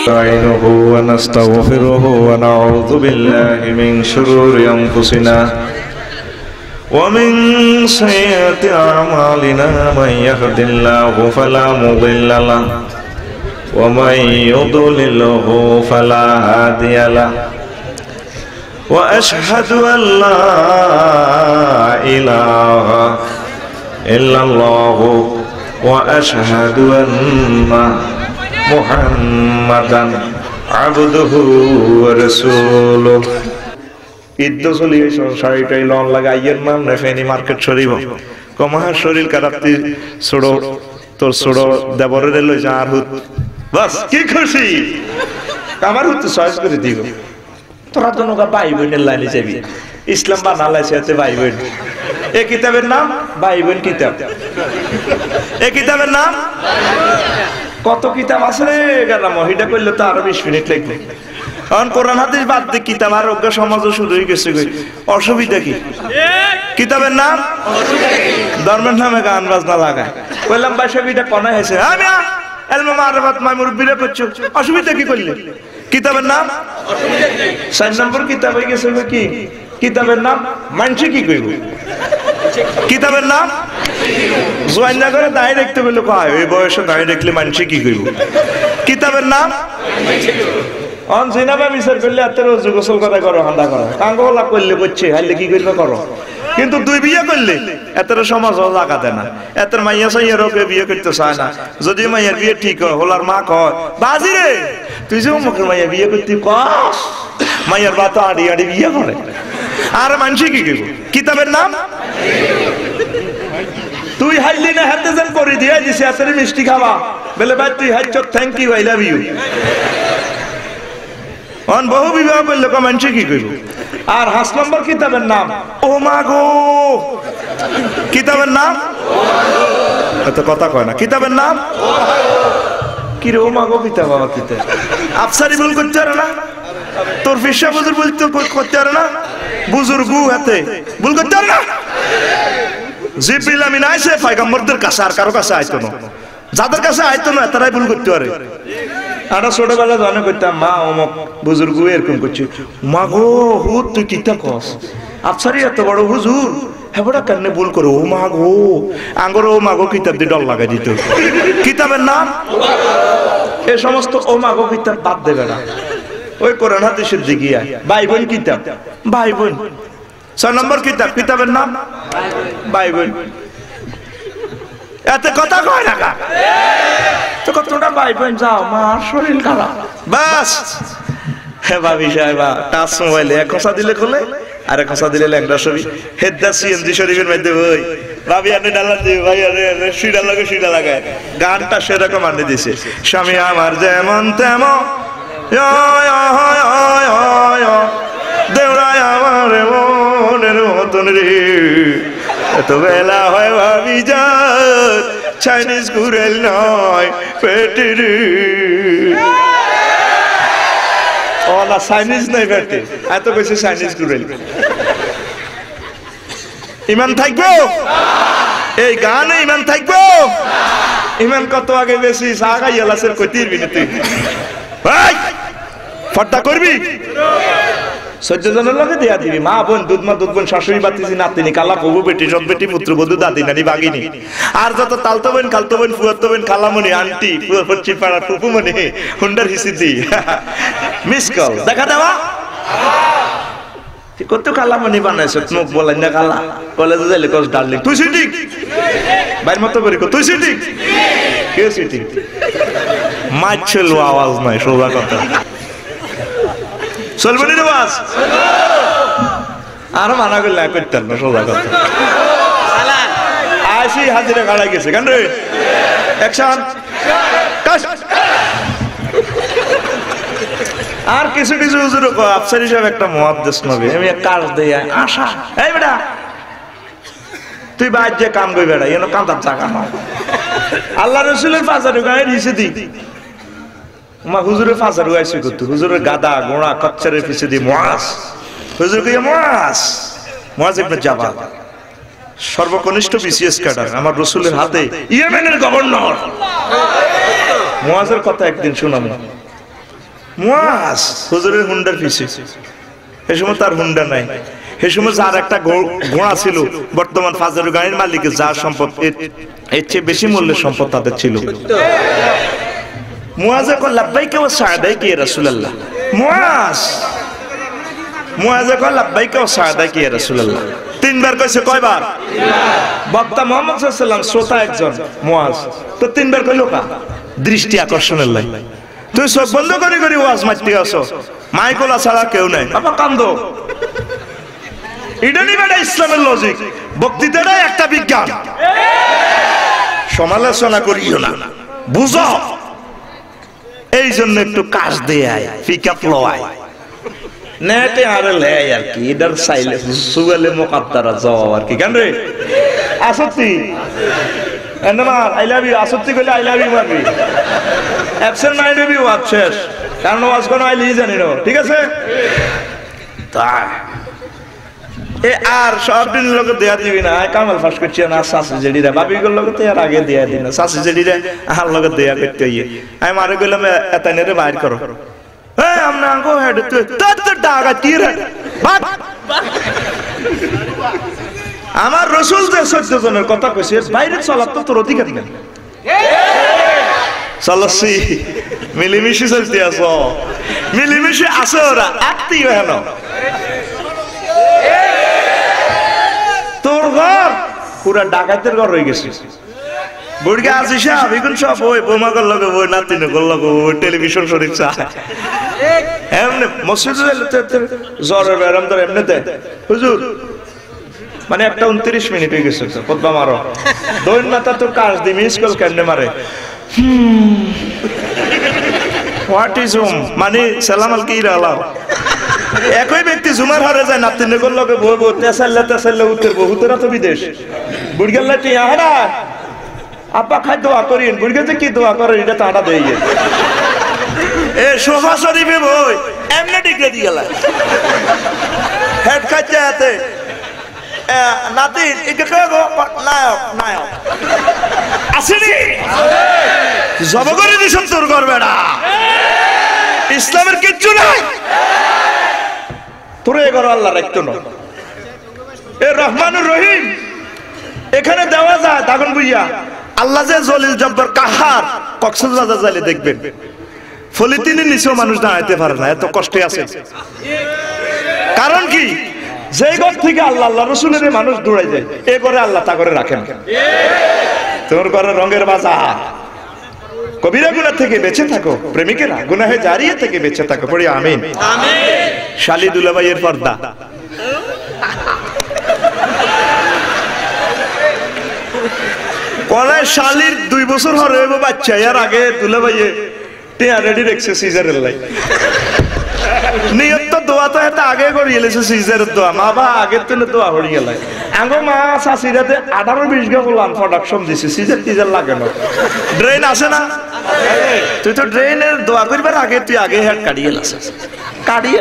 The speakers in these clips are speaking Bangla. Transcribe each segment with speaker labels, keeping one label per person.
Speaker 1: نستعينه ونستغفره ونعوذ بالله من شرور أنفسنا ومن سيئات أعمالنا من يهد الله فلا مضل له ومن يضلله فلا هادي له وأشهد أن لا إله إلا الله وأشهد أن محمدا عبده ورسوله ঈদ চলি শাড়িটাই লন লাগাইয়ের নাম না ফেনি মার্কেট শরীফ কমাহার শরীর কারাপ্তি ছোড়ো তোর ছোড়ো দেবরের লই যা আর হুত বাস কি খুশি আমার হুত সহজ করে দিব তোরা তো নৌকা ভাই বোনের লাইনে যাবি ইসলাম বানালাই সাথে ভাই বোন এই কিতাবের নাম ভাই বোন কিতাব এই কিতাবের নাম কত কিতাব আছে রে গেলাম এটা করলে তো আরো 20 মিনিট লাগবে কারণ কোরআন হাদিস বাদ দিয়ে কিতাব আর অজ্ঞ সমাজ শুধুই গেছে অসুবিধা কি কিতাবের নাম ধর্মের নামে গান বাজনা লাগায় বললাম ভাই সবিটা কোনা হয়েছে আমি এলমা মারফত মাই মুরব্বিরা করছো অসুবিধা কি করলে কিতাবের নাম 4 নম্বর কিতাব হয়ে গেছে কি কিতাবের নাম মানছি কি কইব কিতাবের নাম জোয়াইনা করে দাঁড়িয়ে দেখতে বললো কয় ওই বয়সে দাঁড়িয়ে দেখলে মানছি কি কইব কিতাবের নাম অন জিনাবা বিচার করলে এত রোজ গোসল করা করো হাঁদা করো কাঙ্গলা করলে করছে হাইলে কি করবে করো কিন্তু দুই বিয়ে করলে এতের সমাজ জায়গা দেয় না এতের মাইয়া সাইয়া রোগে বিয়ে করতে চায় না যদি মাইয়ার বিয়ে ঠিক হয় হলার মা কয় বাজি রে তুই যে মুখের মাইয়া বিয়ে করতে কস মাইয়ার বা তো আড়ি আড়ি বিয়ে করে আর মানছি কি করবো কিতাবের নাম তুই হাইলি না হাতে যেন করে দিয়ে দিছে এতের মিষ্টি খাওয়া বলে ভাই তুই হাইছ thank you I love you অন বহু বিবাহ করলে মানছি কি করবো আর 5 নম্বর কিতাবের নাম ও মা গো কিতাবের নাম এত কথা কয় না কিতাবের নাম কি রে ও মা গো কিতাব বাবা কিতাব আফসারি ভুল করতে পারে না তোর ফিসা বুজুর বলতে করতে পারে না বুজুর্গু হাতে ভুল করতে পারে না জিবরিল আমিন আইছে পয়গম্বরদের কাছে আর কারো কাছে আইতো না যাদের কাছে আইতো না তারাই ভুল করতে পারে আটা ছোটবেলা জানে করতাম মা অমক বুজুর্গ এরকম করছে মা গো হুত তুই কিতা কস আফসারি এত বড় হুজুর হ্যাঁ বড় কারণে ভুল করো ও মা গো আঙ্গর ও মা গো কিতাব দিয়ে ডল লাগাই দিত কিতাবের নাম এই সমস্ত ও মা গো কিতাব বাদ দেবে না ওই কোরআন হাদিসের দিকে ভাই বোন কিতাব ভাই বোন 6 নম্বর কিতাব কিতাবের নাম ভাই বোন এত কথা কয় না তো কতটা ভাই বোন যাও মার শরীর খারাপ বাস হে ভাবি সাহেবা টাচ মোবাইলে এক খসা দিলে খোলে আর এক খসা দিলে ল্যাংড়া ছবি হেদ্দা সিএনজি শরীফের মধ্যে বই ভাবি আনে ডালার দিবে ভাই আরে সিডা লাগে সিডা লাগায় গানটা সেরকম আনে দিছে স্বামী আমার যেমন তেমন দেউড়ায় আমার মনের মতন রে এত বেলা হয় ভাবি যা চাইনিজ ঘুরেল নয় পেটে রে ও না চাইনিজ নাই পেটে এত বেশি চাইনিজ ঘুরেল ইমান থাকবো এই গানে ইমান থাকবো ইমান কত আগে বেশি সাগাই এলাসের কইতির বিনে তুই ভাই ফট্টা করবি 14 জনের লগে দিয়া দিবি মা বোন দুধ বোন শাশুড়ি বাতিজি নাতিনি কালা প্রভু বেটি সব বেটি পুত্র বধূ দাদি নানি বাগিনী আর যত তালতো বোন খালতো বোন ফুয়াতো বোন খালামণি আন্টি পশ্চিম পাড়া ফুপুমণি হুন্ডার হিসিদি মিস কল দেখা দেওয়া কত খালামণি বানাইছ মুখ বলেন না খালা কলেজে যাইলে কস ডার্লিং তুই সিটিং বাইর মতো করে তুই সিটিং কে সিটিং মাছল আওয়াজ নাই সোজা কথা চলবনি রে বাস আর মানা করলে করতেন না সোজা কথা আইসি হাজিরা গাড়াই গেছে কেন রে অ্যাকশন আর কিছু কিছু হুজুর আফসার হিসাবে একটা মুহাদ্দিস নবী আমি এক কাজ দেই আশা এই বেটা তুই বাইরে যে কাম কই বেটা এনো কাঁদার জায়গা না আল্লাহ রাসূলের ফাজারে গায়ে দিছে দি মা হুজুরের ফাজার হইছে কত হুজুরের গাদা গোড়া কচ্চরের পিছে দি মুআজ হুজুর কই মুআজ ইবনে জাবাল সর্বকনিষ্ঠ বিসিএস ক্যাডার আমার রাসূলের হাতে ইয়েমেনের গভর্নর মুআজের কথা একদিন শুনাম মুয়াজ হুজুরের হুন্ডার পিছে। এই সময় তার হুন্ডা নাই, এই সময় যার একটা ঘোড়া ছিল, বর্তমান ফাজারু গাড়ির মালিকের যার সম্পদ এর চেয়ে বেশি মূল্যের সম্পদ তাদের ছিল। মুয়াজে কল লাব্বাইকা ওয়া সা'দাইকা ইয়া রাসূলুল্লাহ। মুয়াজে কল লাব্বাইকা ওয়া সা'দাইকা ইয়া রাসূলুল্লাহ। তিনবার কইছে, কয়বার? বক্তা মুহাম্মদ সাল্লাল্লাহু আলাইহি ওয়াসাল্লাম, শ্রোতা একজন মুয়াজ, তো তিনবার কইলো কা? দৃষ্টি আকর্ষণের লাই। তুই চোখ বন্ধ করে করে ওয়াজ মারতে আসো, মাইকলা ছাড়া কেউ নাই, বাবা কান্দো। এটা নিবে না ইসলামের লজিক। বক্তৃতাটাই একটা বিজ্ঞান। সমালোচনা করিও না, বুঝো। এই জন্য একটু কাজ দেয়, পিকআপ লয় নেটে আর লেয় আর কি, এটার চাইলে সুগালে মুকাদ্দারা যাও আর কি। কেন রে আসত্তি এন্ডমার আই লাভ ইউ, আসত্তি কইলে আই লাভ ইউ মারবি, অ্যাবসেন্ট মাইন্ড হবি ওয়াজ শেষ। কারণ ওয়াজ কোনো আইলি জানি না, ঠিক আছে? তাই এ আর সব দিন লোক দেয়া দিবি না, কামাল ফাঁস করছি না শাশি জেডিরা বাবিগুলোর লোক তো আর আগে দেয়া দিই না, শাশি জেডিরা আর লোক দেয়া করতে গিয়ে আমি মারে গেলাম এতানেরে বাইর করো। হ্যাঁ আমরা আঙ্গো হেড তুই তোর ডাকা তীর আমার রসুল যে 14 জনের কথা কইছে, বাইরে চলার তো তোর অধিকার নেই। চলছি মিলিমিশি চলতে আছো, মিলিমিশি আছে ওরা আত্মীয় হেন। তোর ঘর পুরা ডাকাতের ঘর হয়ে গেছে। বুড়ি আসিস এখন সব ওই বোমা করলো বই, নাতিনে করলো বই, টেলিভিশন শরীফ চা এমনি মসজিদে জ্বরের ব্যারাম ধর এমনিতে হুজুর মানে একটা 29 মিনিট হয়ে গেছে পদ্মা মারো দৈন মাতা তো কাজ দি মিস কল কেমনে মারে হোয়াট ইজ হোম মানে সালাম আল কি রালাও। একই ব্যক্তি জুমার হারে যায়, নাতিনে করলো বই বই তেসাল্লা উত্তর বহুতরা তো বিদেশ বুড়ি গেল হারা আপা খাই দোয়া করিন, বুড়ি গেছে কি দোয়া করেন এটা তো আটা দিয়ে এ সোফা শরীফে বই এমনি ডিগ্রে দিয়ে গেল হেড খাইতে হাতে নাতিন একে নায়ক নায়ক আসেনি জব করে দিস তোর করবে না, ইসলামের কিচ্ছু নাই। তোর এ করো আল্লাহ রাখতো না। এ রহমানুর রহিম এখানে দেওয়া যায় তখন বুঝিয়া আল্লাহ যে জলিল জব্বার কাহার কক্সবাজার যাইলে দেখবেন ফলিতিনের নিচেও মানুষ দাঁড়াইতে পারে না, এত কষ্টে আছে। কারণ কি যে ঘর থেকে আল্লাহ আল্লাহ রসুলের মানুষ দৌড়াই যায়, এ করে আল্লাহ তা করে রাখেন। তোর ঘরে রঙের বাজার, কবিরা গুনাহ থেকে বেঁচে থাকো, প্রেমিকেরা গুনাহে জারিয়া থেকে বেঁচে থাকো, পড়ি আমিন। শালি দুলাভাইয়ের পর্দা কলায় শালির 2 বছর হরে বাচ্চা, এর আগে দুলাভাইয়ে টিয়া রেডি রেখছে সিজারের লাই নিয়ত তো দোয়া তো এত আগে করিয়ে লেছে সিজারের দোয়া, মা বা আগের তো দোয়া হরিয়ে লাই আঙ্গো মা শাশিরাতে 18-20 গা বললাম প্রোডাকশন দিছে, সিজার টিজার লাগে না, ড্রেন আছে না, তুই তো ড্রেনের দোয়া করবার আগে তুই আগে হেড কাটিয়ে লাস, কাটিয়ে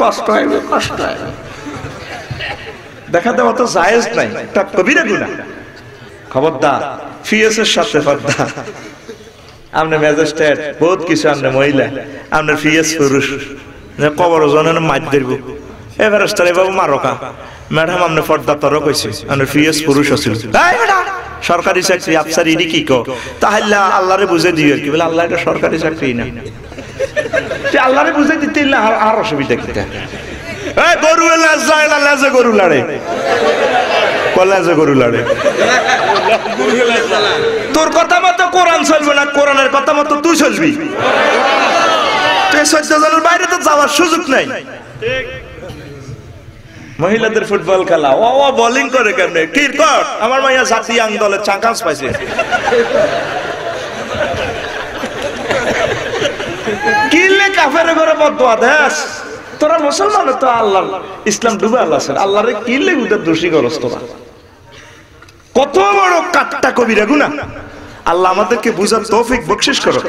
Speaker 1: কষ্ট হয় কষ্ট হয় দেখা দেওয়া তো জায়েজ নাই, এটা কবিরা গুনাহ। খবরদার ফিএসের সাথে পর্দা, আপনি ম্যাজিস্ট্রেট বহুত কিছু, আপনি মহিলা আপনার ফিএস পুরুষ কবর জনের মাছ ধরব এবার বাবু মারকা ম্যাডাম আপনি পর্দা তর কইছে আপনার ফিএস পুরুষ আছিল সরকারি চাকরি আফসার ইডি কি কো তাহলে আল্লাহরে বুঝে দিও কি বলে আল্লাহ এটা সরকারি চাকরি না, আল্লাহরে বুঝে দিতে আর অসুবিধা কি? গরু লাজে গরু লড়ে কলেজে গরু লড়ে, তোর কথা মতো কোরআন চলবে না, কোরআনের কথা মতো তুই চলবি, তুই 14 জনের বাইরে তো যাওয়ার সুযোগ নাই। মহিলাদের ফুটবল খেলা ও বোলিং করে কেমনে ক্রিকেট, আমার মাইয়া জাতীয় দলে চান্স পাইছে, কিলে কাফের ঘরে বদদোয়া দেশ, তোরা মুসলমান তো আল্লাহ ইসলাম ডুবে আল্লাহ আল্লাহরে কিলে উদের দোষী করস তোরা, কত বড় কাট্টা কবিরা গুনাহ। আল্লাহ আমাদেরকে বুঝার তৌফিক বকশিশ করো।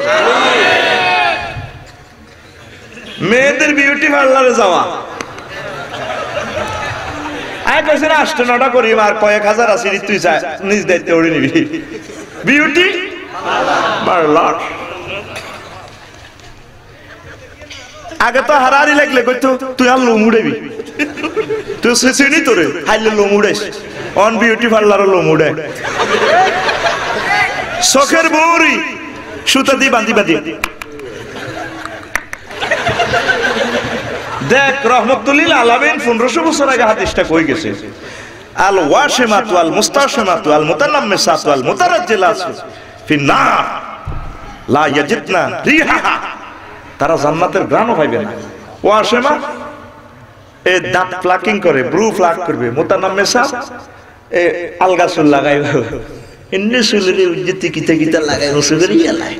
Speaker 1: মেয়েদের বিউটি পার্লারে যাওয়া এক বছর 8-9টা করি আর কয়েক হাজার আছে, তুই যা নিজ দায়িত্বে উড়ে নিবি বিউটি পার্লার। আগে তো হারাহারি লাগলে কইতো তুই আর লোম উড়াবি, তুই চিনি তোরে হাইলে লোম উড়াইস, অন বিউটি পার্লারও লোম উড়ায়, চোখের বৌরি সুতা দিয়ে বাঁধি বাঁধি। দেখ রহমতুল্লিল আলামিন 1500 বছর আগে হাদিসটা কই গেছে, আল ওয়াশিমাতু আল মুস্তাশিমাতু আল মুতানাম্মিসাতু আল মুতারাজ্জিলাতু ফিন্নার লা ইয়াজিদনা রিহা, তারা জান্নাতের ঘ্রাণও পাইবে না। ওয়াশিমা এ দাঁত প্লাকিং করে, ব্রু প্লাক করবে, মুতানাম্মিসা এ আলগা চুল লাগাইবে, ইন্নে চুলের উজ্জতি কিতা কিতা লাগাইবে সুগরি আলাই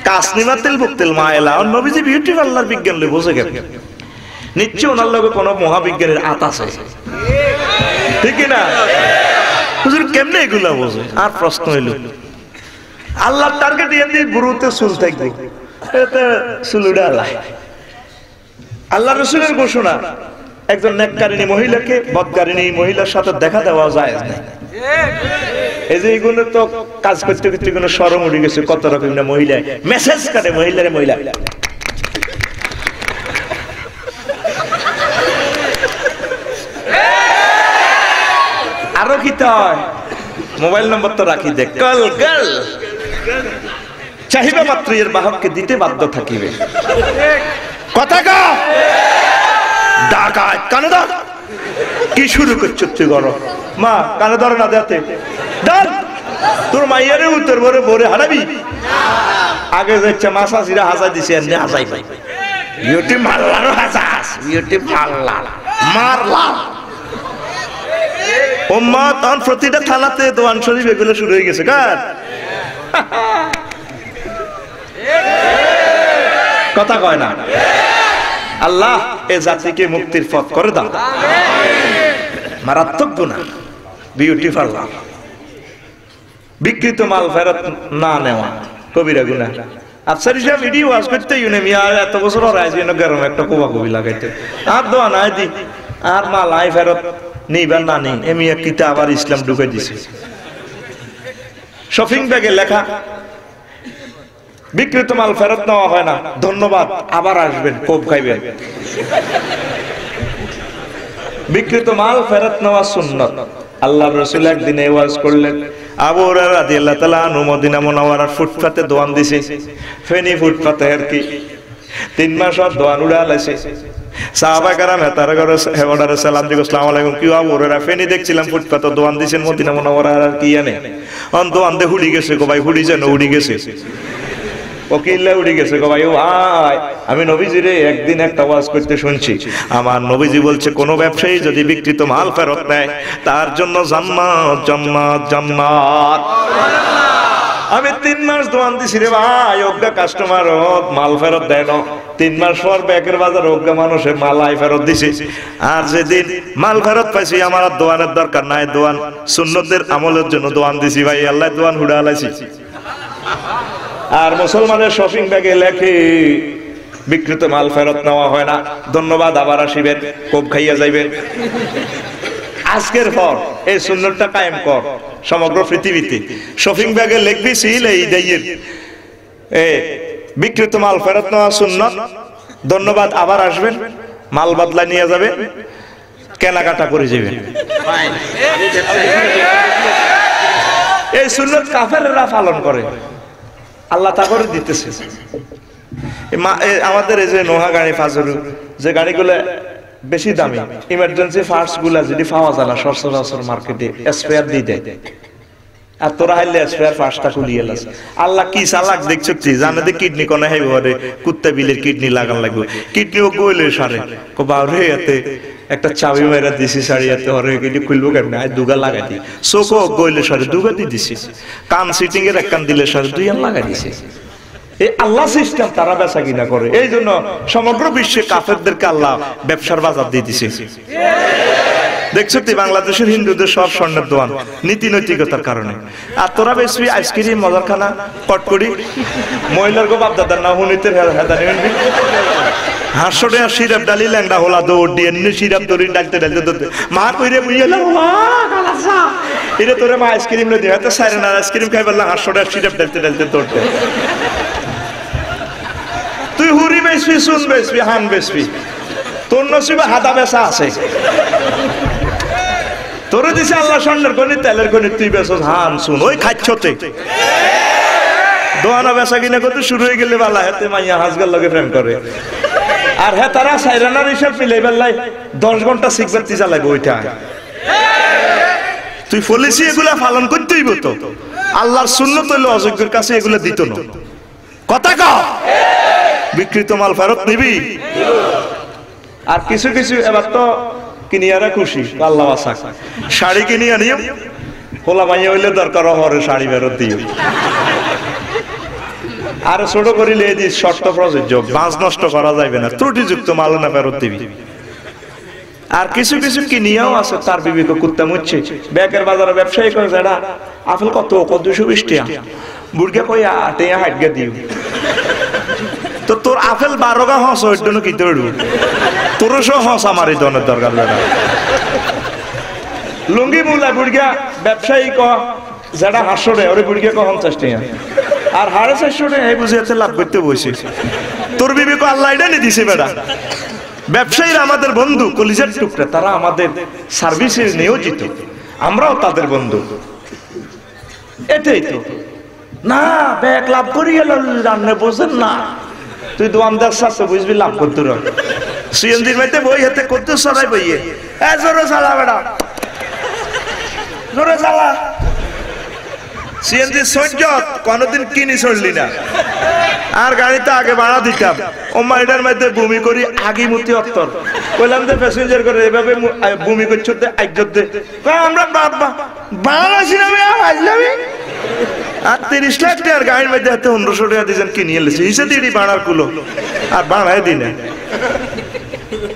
Speaker 1: কাসনিমা তেল বক্তেল মায়লা। আর নবীজি বিউটি পার্লার বিজ্ঞান লই বসে গেল, নিশ্চয় ওনার লগে কোনো মহাবিজ্ঞানের আত আছে, ঠিক না? হুজুর কেমনে এগুলা বোঝে? আর প্রশ্ন হইল আল্লাহর টার্গেট দিয়ে বুড়োতে চুল থাকবে, এতে চুল উড়ে আলাই। আল্লাহ রাসূলের ঘোষণা, একজন নেককারিনী মহিলাকে বদকারিনী মহিলার সাথে দেখা দেওয়া যায় না। এই যে এগুলো তো কাজ করতে করতে কোনো শরম উঠে গেছে, কত রকম না মহিলা মেসেজ করে, মহিলারে মহিলা আরো কি হয়, মোবাইল নম্বর তো রাখি দে, কল গার্ল চাহিদা মাত্র এর বাহককে দিতে বাধ্য থাকিবে। কথা কা ডাকাত কানে ধর, কি শুরু করছো তুই? গর মা কানে ধরে না দেতে ধর, তোর মাইয়ারে উত্তর ভরে ভরে হারাবি। আগে যাচ্ছে মাসাসিরা হাসা দিছে, এমনি হাসাই পাই বিউটি মাল্লারও হাসাস, বিউটি মাল্লা মারলা ও মা। তখন প্রতিটা থানাতে দোয়ান শরীফ এগুলো শুরু হয়ে গেছে। কার কথা কয় না? আল্লাহ এ জাতিকে মুক্তির পথ করে দাও। মারাত্মক গুনাহ বিউটি পার্লার, বিকৃত মাল ফেরত না নেওয়া কবিরা গুনাহ। আফসার হিসাব ভিডিও ওয়াজ করতে ইউনে মিয়া এত বছর রাইজ এনে গরম একটা কোবা কবি লাগাইতে, আর দোয়া নাই দি আর মাল আই ফেরত নিবার না নেই, এমি এক কিতা আবার ইসলাম ঢুকে দিছে। শপিং ব্যাগে লেখা বিকৃত মাল ফেরত নেওয়া হয় না, ধন্যবাদ আবার আসবেন, কোপ খাইবেন। বিকৃত মাল ফেরত নেওয়া সুন্নাত। আল্লাহর রাসূল একদিন ওয়াজ করলেন, আবু হুরায়রা রাদিয়াল্লাহু তাআলা আনহু মদিনা মুনাওয়ারার ফুটপাতে দোয়ান দিছে, ফেনী ফুটপাতে আর কি 3 মাস দোয়ান উড়া লাইছে। সাহাবায়ে কেরাম তার ঘরে হেওয়ারে সালাম দিগো, আসসালামু আলাইকুম। কি আবু হুরায়রা ফেনী দেখছিলাম ফুটপাতে দোয়ান দিছেন মদিনা মুনাওয়ারার, আর কি জানে অন দোয়ান দে হুড়ি গেছে গো ভাই, হুড়ি যেন উড়ি গেছে, ওকিল্লা উড়ে গেছে গো ভাই। ও ভাই আমি নবীজিরে একদিন একটা ওয়াজ করতে শুনছি, আমার নবীজি বলছে কোন ব্যবসায়ী যদি বিকৃত মাল ফেরত নেয় তার জন্য জান্নাত জান্নাত জান্নাত। আমি 3 মাস দোয়ান দিছি রে ভাই, অজ্ঞা কাস্টমার মাল ফেরত দেয় না, 3 মাস পর ব্যাগের বাজার অজ্ঞা মানুষে মাল আই ফেরত দিছে। আর যেদিন মাল ফেরত পাইছি আমার আর দোয়ানের দরকার নাই, দোয়ান সুন্নতের আমলের জন্য দোয়ান দিছি ভাই, আল্লাহ দোয়ান হুড়া লাইছি। আর মুসলমানের শপিং ব্যাগে লেখে বিকৃত মাল ফেরত নেওয়া হয় না, ধন্যবাদ আবার আসিবেন, কোপ খাইয়া যাইবেন। আজকের পর এই সুন্নতটা কায়েম কর সমগ্র পৃথিবীতে। শপিং ব্যাগে লিখবি সিল এই দাইয়ের এ বিকৃত মাল ফেরত নেওয়া সুন্নত, ধন্যবাদ আবার আসবেন, মাল বদলা নিয়ে যাবেন, কেনাকাটা করে যাবেন। এই সুন্নত কাফেররা পালন করে, আল্লাহ তা করে দিতেছে। আমাদের এই যে নোহা গাড়ি ফাজরু যে গাড়িগুলো বেশি দামি, ইমার্জেন্সি ফার্স্ট গুলা যদি পাওয়া যায় না সচরাচর মার্কেটে স্পেয়ার দিয়ে দেয়, আর তোরা হাইলে স্পেয়ার ফার্স্টটা খুলিয়ে এলাস। আল্লাহ কি চালাক দেখছো কি জানে যে কিডনি কোনে হাইবে ঘরে কুত্তা বিলের কিডনি লাগান লাগবে, কিডনি ও গোলে সারে কো বাউরে এতে একটা চাবি মেরা দিছি সারিয়াতে ওরে কিডনি খুলবো কেমনে, আই দুগা লাগাই দি, চোখও গোলে সারে দুগা দি দিছি, কান সিটিং এর এক কান দিলে সারে দুই আন লাগাই দিছি। এই আল্লাহ সিস্টেম তারা বেচা কিনা করে, এই জন্য সমগ্র বিশ্বে কাফেরদেরকে আল্লাহ ব্যবসার বাজার দিয়ে দিছে। দেখছো তুই বাংলাদেশের হিন্দুদের সব স্বর্ণের দোয়ান নীতি নৈতিকতার কারণে। আর তোরা বেশি আইসক্রিম মজার খানা পটকড়ি মহিলার গো বাপ দাদার না হুনিতে হেদানি হাঁসটে আর সিরাপ ডালি ল্যাংডা হোলা দৌড় দিয়ে এমনি সিরাপ দড়ি ডালতে ডালতে ধরতে মা কইরে বুঝিয়ে এটা তোরে মা আইসক্রিম রে দিয়ে সাইরে না আইসক্রিম খাই বললাম হাঁসটে আর সিরাপ ডালতে ডালতে দৌড়তে। তুই হুরিবে বেসবি, চুন বেসবি, হান বেসবি, তোর নসিবে হাদা বেচা আছে। তোরে দিছে আল্লাহ স্বর্ণের খনি, তেলের খনি, তুই বেচস হান চুন, ওই খাচ্ছতে দোয়ানা বেচা কিনা করতে শুরু হয়ে গেলে বালা হেতে মাইয়া হাজগার লগে প্রেম করে। আর হ্যাঁ তারা সাইরানার হিসাব মিলে বেলায় 10 ঘন্টা সিগারেট চালাবে ওইটা। তুই পলিসি এগুলা পালন করতেই হতো, আল্লাহর সুন্নত হইলো অযোগ্যের কাছে এগুলা দিত না। কথা কও, বিকৃত মাল ফেরত নিবি। আর কিছু কিছু এবার তো কিনিয়ারা খুশি, আল্লাহ আসাক শাড়ি কিনিয়া নিও, খোলা মাইয়া হইলে দরকার হরে শাড়ি ফেরত দিও। আর ছোট করিলে এই শর্ত প্রযোজ্য, বাঁশ নষ্ট করা যাবে না, ত্রুটিযুক্ত মাল না ফেরত দিবি। আর কিছু কিছু কিনিয়াও আছে তার বিবেক কুত্তা মুচ্ছে। ব্যাগের বাজারে ব্যবসায়ী করে যারা আপেল কত 220 টাকা, বুড়গা কই 8 টাকা হাটগা দিও। তো তোর আপেল 12 গা হস ওই জন্য কিনতে পারবো, তোরও সহ হস আমার এই ধরনের দরকার বেটা। লুঙ্গি মুলা বুড়গা ব্যবসায়ী ক যারা 800 টাকা, ওরে বুড়গা ক 50 টাকা, আর 450 টাকা এই বুঝে লাভ করতে বসে। তোর বিবেক আল্লাহ এটা নিয়ে দিছে বেটা। ব্যবসায়ীরা আমাদের বন্ধু, কলিজার টুকরা, তারা আমাদের সার্ভিসে নিয়োজিত, আমরাও তাদের বন্ধু। এটাই তো না, ব্যাগ লাভ করি গেল রান্না বোঝেন না, তুই দোয়ানদার সাথে বুঝবি লাভ করতে রয়। সিএনজির মধ্যে বই হাতে করতে সরাই বইয়ে জোরে চালা বেটা, জোরে চালা। সিএনজি সহ্যত কোনদিন কিনি চললি না, আর গাড়িতে আগে ভাড়া দিতাম, ওমা এটার মধ্যে বমি করি আগি মুতি অত্তর বললাম যে প্যাসেঞ্জার করে এভাবে বমি করছো আইজতে আমরা বাংলাদেশি নামে আসলামি। আর 30 লাখ টাকার গাড়ির মধ্যে হাতে 1500 টাকা দিয়েছেন কিনিয়ে এলেছে, হিসে দিই বাড়ার কুলো আর বাড়ায় দিই না।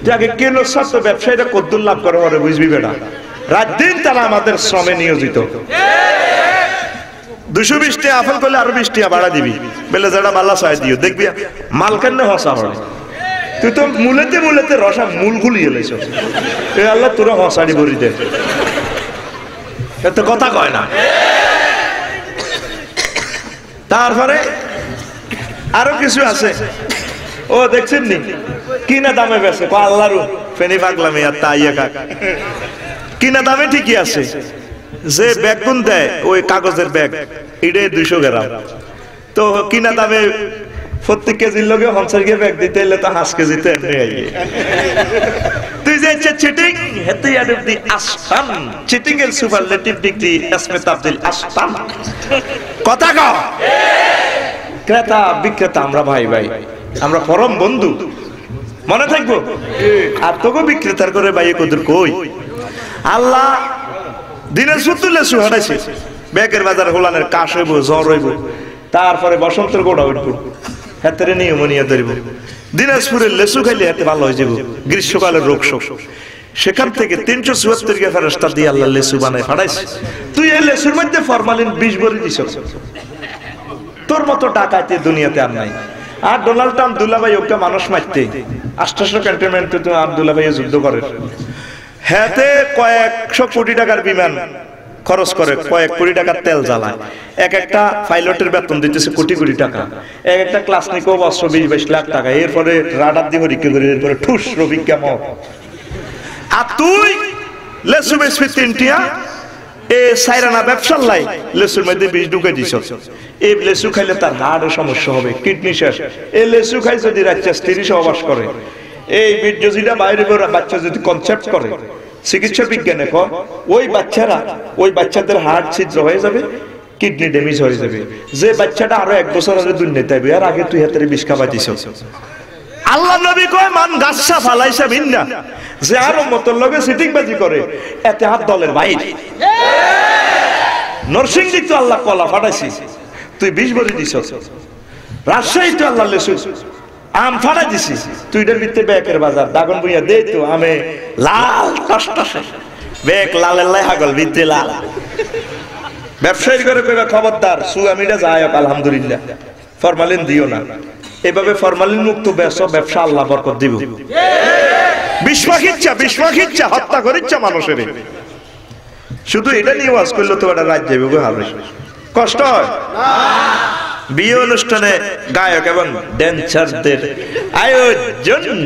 Speaker 1: যাকে কিলো সত্য ব্যবসায়ীরা কদ্দুর লাভ করে ওরে বুঝবি বেটা, রাত দিন তারা আমাদের শ্রমে নিয়োজিত। 220 টাকা আপেল করলে আরো 20 টাকা বাড়া দিবি, বেলে যারা মাল্লা চাই দিও, দেখবি মাল কেন হসা হয়। তুই তো মূলেতে রসা মূল গুলি এলেছ, এ আল্লাহ তোরা হসাড়ি ভরি দে, এত কথা কয় না। তারপরে আরো কিছু আছে, ও দেখছেন নি কিনা দামে বেছে আল্লাহরু ফেনি পাগলামি আর তাইয়া কাক কিনা দামে ঠিকই আছে। যে ব্যাগ গুন দেয় ওই কাগজের ব্যাগ, এটা 200 গ্রাম, তো কিনা দামে প্রত্যেক কেজির লগে 50 কে ব্যাগ দিতে এলে তো 5 কেজিতে তুই যে চিটিং হেতে আরব দি আস্তান, চিটিং এর সুপারলেটিভ ডিগ্রি এসমে তাবদিল আস্তান। কথা কও, ক্রেতা বিক্রেতা আমরা ভাই ভাই, আমরা পরম বন্ধু, মনে থাকবো। আর তোকে বিক্রেতার করে ভাই কদর কই, আল্লাহ দিনের সুতুলে লেসু হারাইছে, ব্যাগের বাজার হোলানের কাশ হইব, জ্বর হইব, তারপরে বসন্তের গোড়া উঠবো, হাতের নিউমোনিয়া ধরব, দিনাজপুরের লেসু খাইলে হাতে ভালো হয়ে যাব, গ্রীষ্মকালের রোগ শোক। সেখান থেকে 374 কে ফেরেশতা দিয়ে আল্লাহ লেসু বানায় ফাড়াইছে। তুই এই লেসুর মধ্যে ফরমালিন 20 ভরি দিছ, তোর মতো ডাকাইতে দুনিয়াতে আর নাই। আর ডোনাল্ড ট্রাম্প দুলাভাই ওকে মানুষ মারতে 800 ক্যান্টনমেন্টে তুমি আব্দুল্লাহ ভাই যুদ্ধ করে, হাতে কয়েকশো কোটি টাকার বিমান খরচ করে, কয়েক কোটি টাকার তেল জ্বালায়, এক একটা পাইলটের বেতন দিতেছে কোটি কোটি টাকা, এক একটা ক্লাসনিকও 20-22 লাখ টাকা, এরপরে রাডার দিয়ে হরিকে করে, এরপরে ঠুস রবি কেমন। আর তুই লেসু বেসবি 3 টিয়া, এ সাইরানা ব্যবসার লাই লেসুর মধ্যে বিষ ঢুকে দিছ। এই লেসু খাইলে তার হার্টের সমস্যা হবে, কিডনি শেষ। এই লেসু খাই যদি রাজ্যে স্ত্রী সহবাস করে, এই বীর্য যেটা বাইরে বাচ্চা যদি কনসেপ্ট করে, চিকিৎসা বিজ্ঞানে কয় ওই বাচ্চারা, ওই বাচ্চাদের হার্ট ছিদ্র হয়ে যাবে, কিডনি ড্যামেজ হয়ে যাবে। যে বাচ্চাটা আরো 1 বছর আগে দুনিয়াতে আইবে, আর আগে তুই হাতের বিষ খাওয়া দিছ। আল্লাহ নবী কয় মান গাছসা ফালাইসা ভিন্না, যে আরো মতর লগে সিটিংবাজি করে এতে হাত দলের বাইরে। নরসিংদী তো আল্লাহ কলা ফাটাইছি, তুই 20 ভরি দিছ। রাজশাহী তো আল্লাহ লেসু আম ফাড়াই দিছি, তুই এটার ভিতরে ব্যাগের বাজার দাগন বুইয়া দে তো আমে লাল টসটসে, ব্যাগ লালের লাই হাগল ভিতরে লাল। ব্যবসায়ী করে কইবা খবরদার সুগামিটা যায় আলহামদুলিল্লাহ, ফরমালিন দিও না। এভাবে ফরমালিন মুক্ত ব্যবসা আল্লাহ বরকত দিব। বিশ্বখিচ্ছা হত্যা করিচ্ছা মানুষের, শুধু এটা নিয়ে ওয়াজ করলে তো এটা রাত যাবে গো, হবে কষ্ট হয়। বিয়ে অনুষ্ঠানে গায়ক এবং ড্যান্সারদের আয়োজন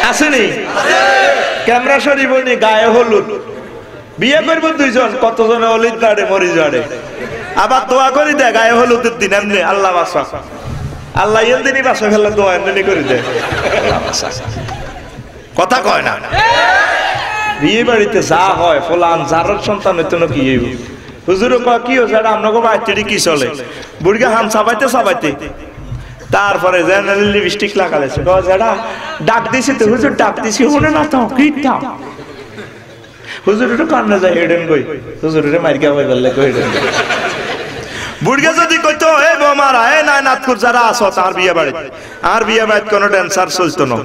Speaker 1: আসেনি? ক্যামেরা শরীফ নি গায়ে হলুদ, বিয়ে করব দুইজন, কতজনে হলুদ দাঁড়ে মরি জড়ে, আবার দোয়া করি দেয় গায়ে হলুদের দিন এমনি আল্লাহ বাসা, আল্লাহ দিনই বাসা ফেললে দোয়া এমনি করে দেয়, কথা কয় না। বিয়ে বাড়িতে যা হয় ফলান যার সন্তান হইতো না কি হুজুর কয় কি হচ্ছে আপনাকে বাড়িতে কি চলে, বুড়িকে হাম চাবাইতে চাবাইতে তারপরে লিপস্টিক লাগালেছে, ডাক দিছি তো হুজুর, ডাক দিছি শুনে না তো কি হুজুর একটু কান্না যায় হেডেন কই, হুজুর মাইকা হয়ে গেলে কই হেডেন বুড়িয়া যদি কইতো এ বোমারা এ না নাথপুর যারা আছো তার বিয়ে বাড়িতে, আর বিয়ে বাড়িতে কোনো ড্যান্সার চলতো না,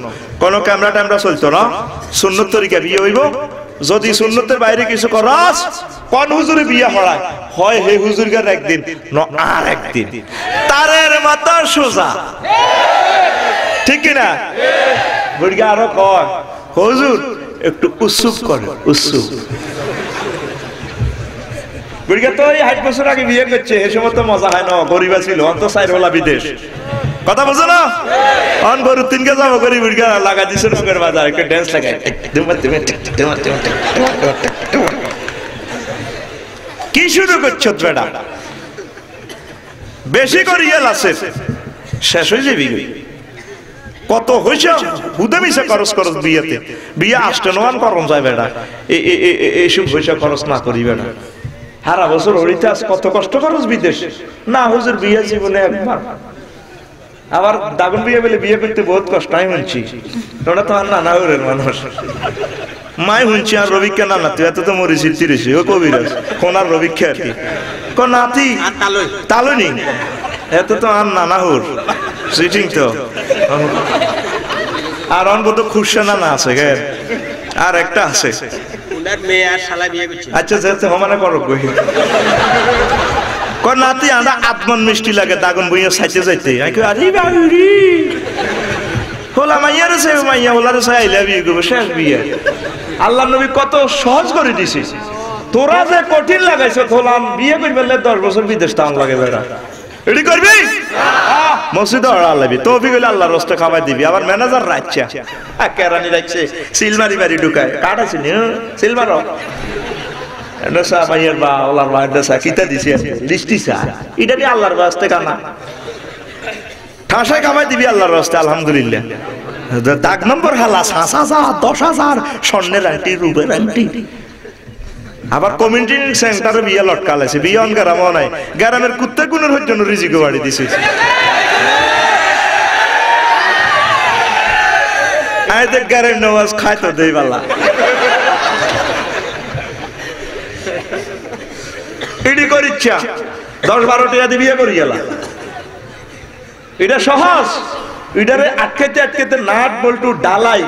Speaker 1: কোনো ক্যামেরা ট্যামেরা চলতো না, সুন্নত তরিকা বিয়ে হইব। যদি সুন্নতের বাইরে কিছু করস কোন হুজুরে বিয়ে হড়ায় হয় হে হুজুরগার একদিন ন আর একদিন তারের মাথা সোজা, ঠিক কিনা? বুড়িয়া আরো কয় হুজুর একটু উৎসুক করে, উৎসুক। বুড়িয়া তো এই 60 বছর আগে বিয়ে করছে, এ সময় তো মজা হয় না, গরিবা ছিল, অন্ত সাইরওয়ালা বিদেশ, কথা বলছো না? অন গরু তিনকে যাবো করি বুড়িয়া লাগা দিছে নগর বাজার, একটা ড্যান্স লাগাই কি শুরু করছো বেটা, বেশি করে ইয়ে আছে শেষ হয়ে যাবি। কত হয়েছে হুদে মিশে খরচ খরচ বিয়েতে, বিয়ে আসতে নোয়ান করম যায় বেটা, এইসব হয়েছে খরচ না করি বেটা, সারা বছর হরিতে আস কত কষ্ট খরচ বিদেশ না হুজুর বিয়ে জীবনে একবার, আবার দাগুন বিয়ে বলে বিয়ে করতে বহুত কষ্ট, আমি শুনছি ওটা তো আর নানা ওরের মানুষ মাই শুনছি, আর রবিক্ষা না নাতি এত তো মরেছি তিরিশি ও কবিরাজ কোনার রবিক্ষা আর কি নাতি তালনি এত তো আর নানা হোর সিটিং তো, আর অনবত খুশে নানা আছে গের, আর একটা আছে আচ্ছা যেতে হমানে করো কই কোন নাতি আমরা আত্মন মিষ্টি লাগে দাগুন বইয়া সাইতে যাইতে, আরে বাউরি হোলা মাইয়া রে মাইয়া হোলা রে আই লাভ ইউ গো শেষ বিয়ে। আল্লাহ নবী কত সহজ করে দিছে, তোরা যে কঠিন লাগাইছ হোলাম বিয়ে করবে 10 বছর বিদেশ টাউন লাগে বেড়া, এডি করবি মসজিদে আড়ালাবি তৌফিক হইলে আল্লাহর রাস্তা খাওয়াই দিবি। আবার ম্যানেজার রাখছে কেরানি রাখছে সিলমারি বাড়ি ঢুকায় কাটাছি সিলমার নেশা মাইয়ের বা ওলার বা নেশা কিতা দিছি লিস্টি চা এটা দিয়ে আল্লাহর রাস্তা কানা ঠাসায় কামাই দিবি আল্লাহর রাস্তা। আলহামদুলিল্লাহ দাগ নম্বর হালা 5,000 10,000 স্বর্ণের আংটি রূপের আংটি। আবার কমিউনিটি সেন্টারে বিয়ে লটকালেছে, বিয়ে অন গ্রামও নাই, গ্রামের কুত্তা গুণের জন্য রিজিকে বাড়ি দিছে। আইতে গারের নওয়াজ খাইতো দেই বালা ইডি করিচ্ছা 10-12 টাকা দিয়ে বিয়ে করি গেলা, এটা সহজ। এটারে আটকাইতে আটকাইতে নাট বল্টু ডালাই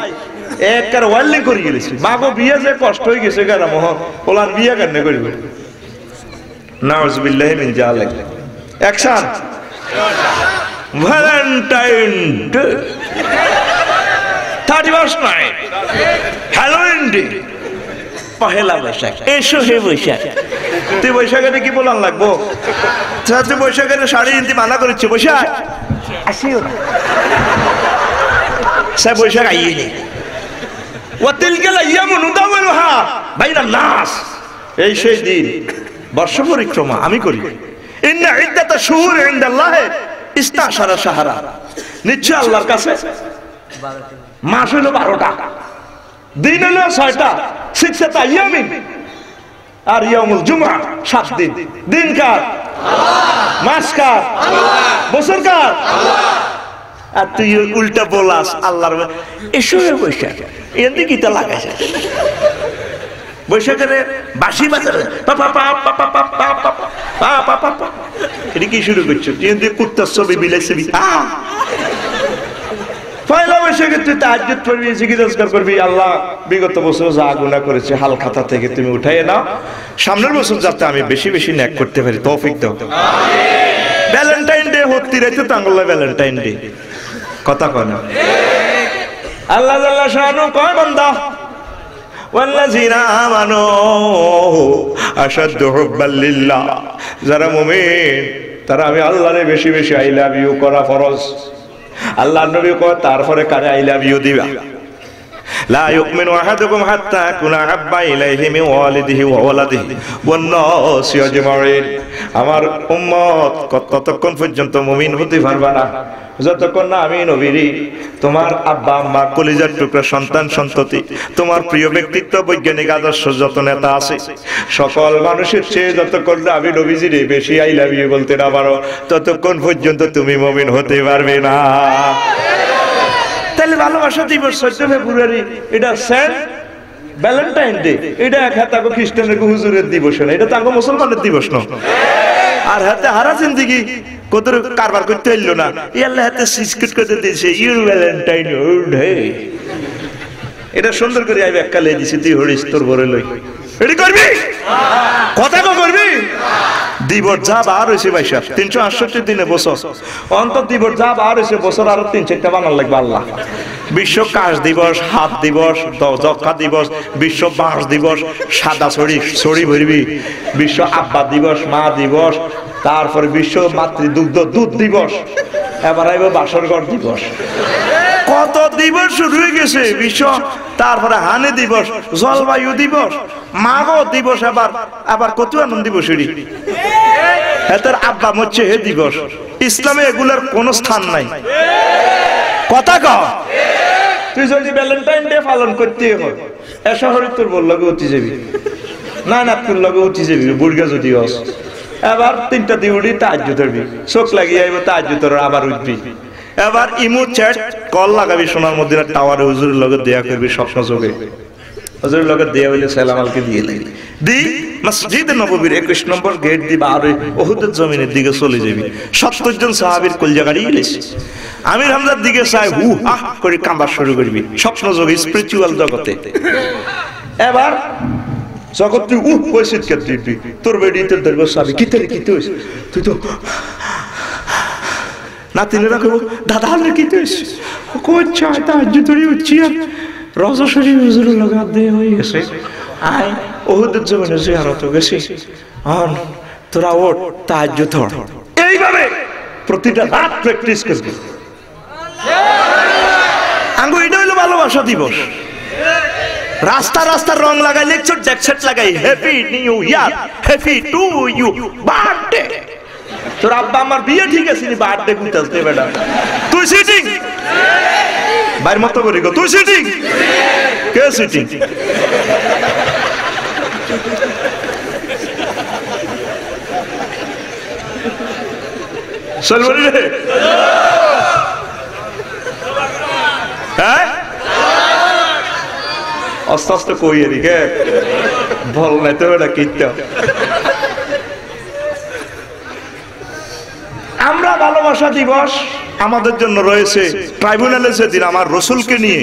Speaker 1: একবার ওয়ার্লিং করে গেছি। মাগো বিয়ে যে কষ্ট হয়ে গেছে গারা মোহন ওলার বিয়ে কেন করবে। নাউজুবিল্লাহি মিন জালিক। Action. Valentine Day, 31st night, Halloween Day, Pohela Boishakh. এসো হে বৈশাখ। তুই বৈশাখে কি বলান লাগবো? তুই বৈশাখে শাড়ি কিনতে মানা করেছি, বৈশাখ আসিও না, সে বৈশাখ আইনি। এই সেই দিন বর্ষ পরিক্রমা আমি করি। নিশ্চয় আল্লাহর কাছে মাস হইল 12টা, দিন হইল 6টা, আর ইয়াউমুল জুমআ 7 দিন। দিন কার? মাস কার? বছর কার? আর তুই উল্টা বলাস আল্লাহর এসো বৈশাখ এমনি গীতা লাগাইছে। বৈশাখের বাঁশি বাজারে এটা কি শুরু করছো? তুই এমনি কুত্তার ছবি বিলাই ছবি। পয়লা বৈশাখে তুই তাহাজ্জুদ পড়বি, জিকির আজকার করবি। আল্লাহ বিগত বছর যা গুনাহ করেছে হাল খাতা থেকে তুমি উঠাইয়ে নাও, সামনের বছর যাতে আমি বেশি বেশি ন্যাক করতে পারি তৌফিক দাও। ভ্যালেন্টাইন ডে হতে রাইতে তাঙ্গলা ভ্যালেন্টাইন ডে কথা কয় না। আল্লাহ জাল্লা শানু কয় বান্দা ওয়াল্লাযিনা আমানু আশাদ্দু হুব্বাল লিল্লাহ, যারা মুমিন তারা আমি আল্লাহরে বেশি বেশি আই লাভ ইউ করা ফরজ। আল্লাহর নবী কয় তারপরে কারে আই লাভ ইউ দিবা। লা ইউমিনু আহাদুকুম হাত্তা কুনা হাব্বা ইলাইহি মিন ওয়ালিদিহি ওয়া ওয়ালাদিহি ওয়ান নাসি আজমাইন। আমার উম্মত ততক্ষণ পর্যন্ত মুমিন হতে পারবা না যতক্ষণ না আমি নবীরি তোমার আব্বা আম্মা, কলিজার টুকরা, সন্তান সন্ততি, তোমার প্রিয় ব্যক্তিত্ব, বৈজ্ঞানিক আদর্শ যত নেতা আছে সকল মানুষের চেয়ে যতক্ষণ না আমি নবীজিরে বেশি আই লাভ ইউ বলতে না পারো ততক্ষণ পর্যন্ত তুমি মুমিন হতে পারবে না। তাহলে ভালোবাসা দিবস 14 ফেব্রুয়ারি এটা সেন্ট ভ্যালেন্টাইন ডে, এটা এক হাতে আগো খ্রিস্টানের হুজুরের দিবস না, এটা তো আগো মুসলমানের দিবস না। আর হাতে হারা জিন্দেগি কত কারবার করতে হইল না, আল্লাহ হাতে সিস্কুট করতে দিয়েছে ইউর ভ্যালেন্টাইন ডে। এটা সুন্দর করে আমি একটা লে দিছি, তুই হরিস তোর বরে লই এটি করবি, কথা কো করবি। দিবস যা বার হয়েছে ভাইসা 368 দিনে বছর অন্তর, দিবস যা বার হয়েছে বছর আরো 3-4টা বানার লাগবে আল্লাহ। বিশ্ব কাশ দিবস, হাত দিবস, যক্ষা দিবস, বিশ্ব বাঁশ দিবস, সাদা ছড়ি ভরবি, বিশ্ব আব্বা দিবস, মা দিবস, তারপরে বিশ্ব মাতৃ দুধ দিবস, এবার আইব বাসরঘর দিবস। কত দিবস শুরু হয়ে গেছে বিশ্ব। তারপরে হানি দিবস, জলবায়ু দিবস, মাঘ দিবস, আবার কত আনন্দ দিবস। এটার আব্বা মরছে হে দিবস। ইসলামে এগুলার কোন স্থান নাই, কথা কও। তুই যদি ভ্যালেন্টাইন ডে পালন করতে হয় এসা হরি তোর বল লগে উঠি যাবি, না তোর লগে উঠি যাবি বুড়গা যদি হস। এবার 3টা দিয়ে উঠি তাহাজ্জুদ ধরবি, চোখ লাগিয়ে আইব তাহাজ্জুদ ধর আবার উঠবি। এবার ইমো চ্যাট কল লাগাবি সোনার মদিনা টাওয়ারে, হুজুরের লগে দেয়া করবি স্বপ্ন যোগে। হুজুরের লগে দেয়া হইলে সালাম আলকে দিয়ে লাগি দি মসজিদ নববীর 21 নম্বর গেট দিবা আর উহুদের জমিনের দিকে চলে যাবি। 70 জন সাহাবীর কলজা গাড়ি গেছে। আমির হামজার দিকে চাই হু আহ করে কাঁদা শুরু করবি স্বপ্ন যোগে, স্পিরিচুয়াল জগতে। এবার জগৎ তুই কইছিস কে দিবি তোর বেডি তোর দরবার সাবি কিতে হইছে, তুই তো নাতিনেরা কইব দাদা আমরা কিতে হইছে, কই চাই তাহাজ্জুদ ধরে উঠছি আর রওজা শরীফ হুজুরের লগে আদে হয়ে গেছে। আই উহুদের জমিনে জিয়ারত গেছি, আর তোরা ওঠ তাহাজ্জুদ ধর। এইভাবে প্রতিটা রাত প্র্যাকটিস করবি। আঙ্গু এটা হইলো ভালোবাসা দিবস। রাস্তা রং লাগাই, লেকচার জ্যাকসেট লাগাই, happy new year, happy to you, birthday. তোর আব্বা আমার বিয়ে ঠিক আছে নি, বার্থডে কুতালতে বেটা তুই সিটিং বাইর মতো করি গো, তুই সিটিং কে সিটিং? চলবি রে হ্যাঁ আস্তে আস্তে কই এদিকে বল নাই তো এটা কিনতে। আমরা ভালোবাসা দিবস আমাদের জন্য রয়েছে ট্রাইব্যুনালে সেদিন আমার রসুলকে নিয়ে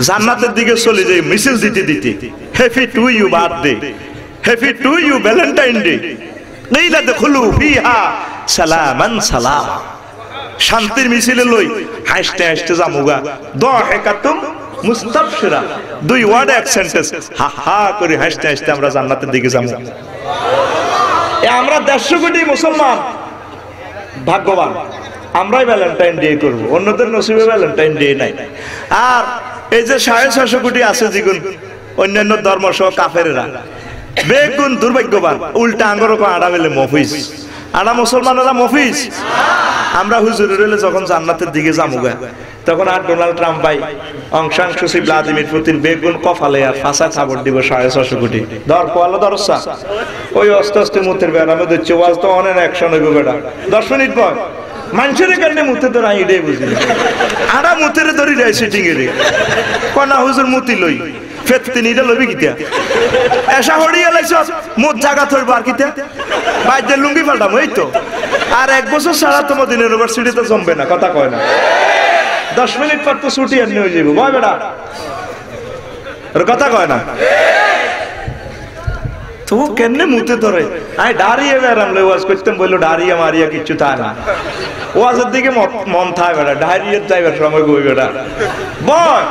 Speaker 1: জান্নাতের দিকে চলে যাই মিছিল দিতে happy to you birthday, happy to you Valentine Day, নীলা দখলু ফিহা সালামান সালাম। শান্তির মিছিলে লই হাসতে হাসতে জামুগা দাহিকাতুম মুস্তাবশিরা, 2 ওয়ার্ড এক সেন্টেন্স, হা হা করে হাসতে হাসতে আমরা জান্নাতের দিকে যাবো। আমরা 150 কোটি মুসলমান ভাগ্যবান, আমরাই ভ্যালেন্টাইন ডে করবো, অন্যদের নসিবে ভ্যালেন্টাইন ডে নাই। আর এই যে 650 কোটি আছে যেগুন অন্যান্য ধর্ম সহ কাফেরেরা বেগুন দুর্ভাগ্যবান, উল্টা আঙ্গর আড়া মেলে মফিজ, আড়া মুসলমানেরা মফিজ। আমরা হুজুরের হলে যখন জান্নাতের দিকে যামুগা তখন আর ডোনাল্ড ট্রাম্প ভাই অংশান সুশী ভ্লাদিমির পুতিন বেগুন কফালে আর ফাঁসা খাবার দিব 650 কোটি ধর কোয়ালো দরসা ওই আস্তে আস্তে মুতের বেড়ামে দিচ্ছে ওয়াজ তো অনেক অ্যাকশন হইব বেড়া 10 মিনিট পর মানুষের কারণে মুতে তো রাই এটাই বুঝি আড়া মুতের ধরি রাই সিটিং এর কনা হুজুর মুতি লই ফেততে নিটা লবি কিতা এসা হড়ি এলাইছ মুত জায়গা থইব আর কিতা বাইরে লুঙ্গি পাল্টাম এই তো আর 1 বছর সারা তোমাদের ইউনিভার্সিটিতে জমবে না, কথা কয় না। 10 মিনিট পর তো ছুটি এনে হয়ে যাবে ভয় বেড়া, কথা কয় না। তো কেমনে মুতে ধরে আমি দাঁড়িয়ে বেড়াম ওয়াজ করতাম, বললো দাঁড়িয়ে মারিয়া কিচ্ছু তা না, ওয়াজের দিকে মন থাকে বেড়া, দাঁড়িয়ে যাইবার সময় গই বেড়া বয়।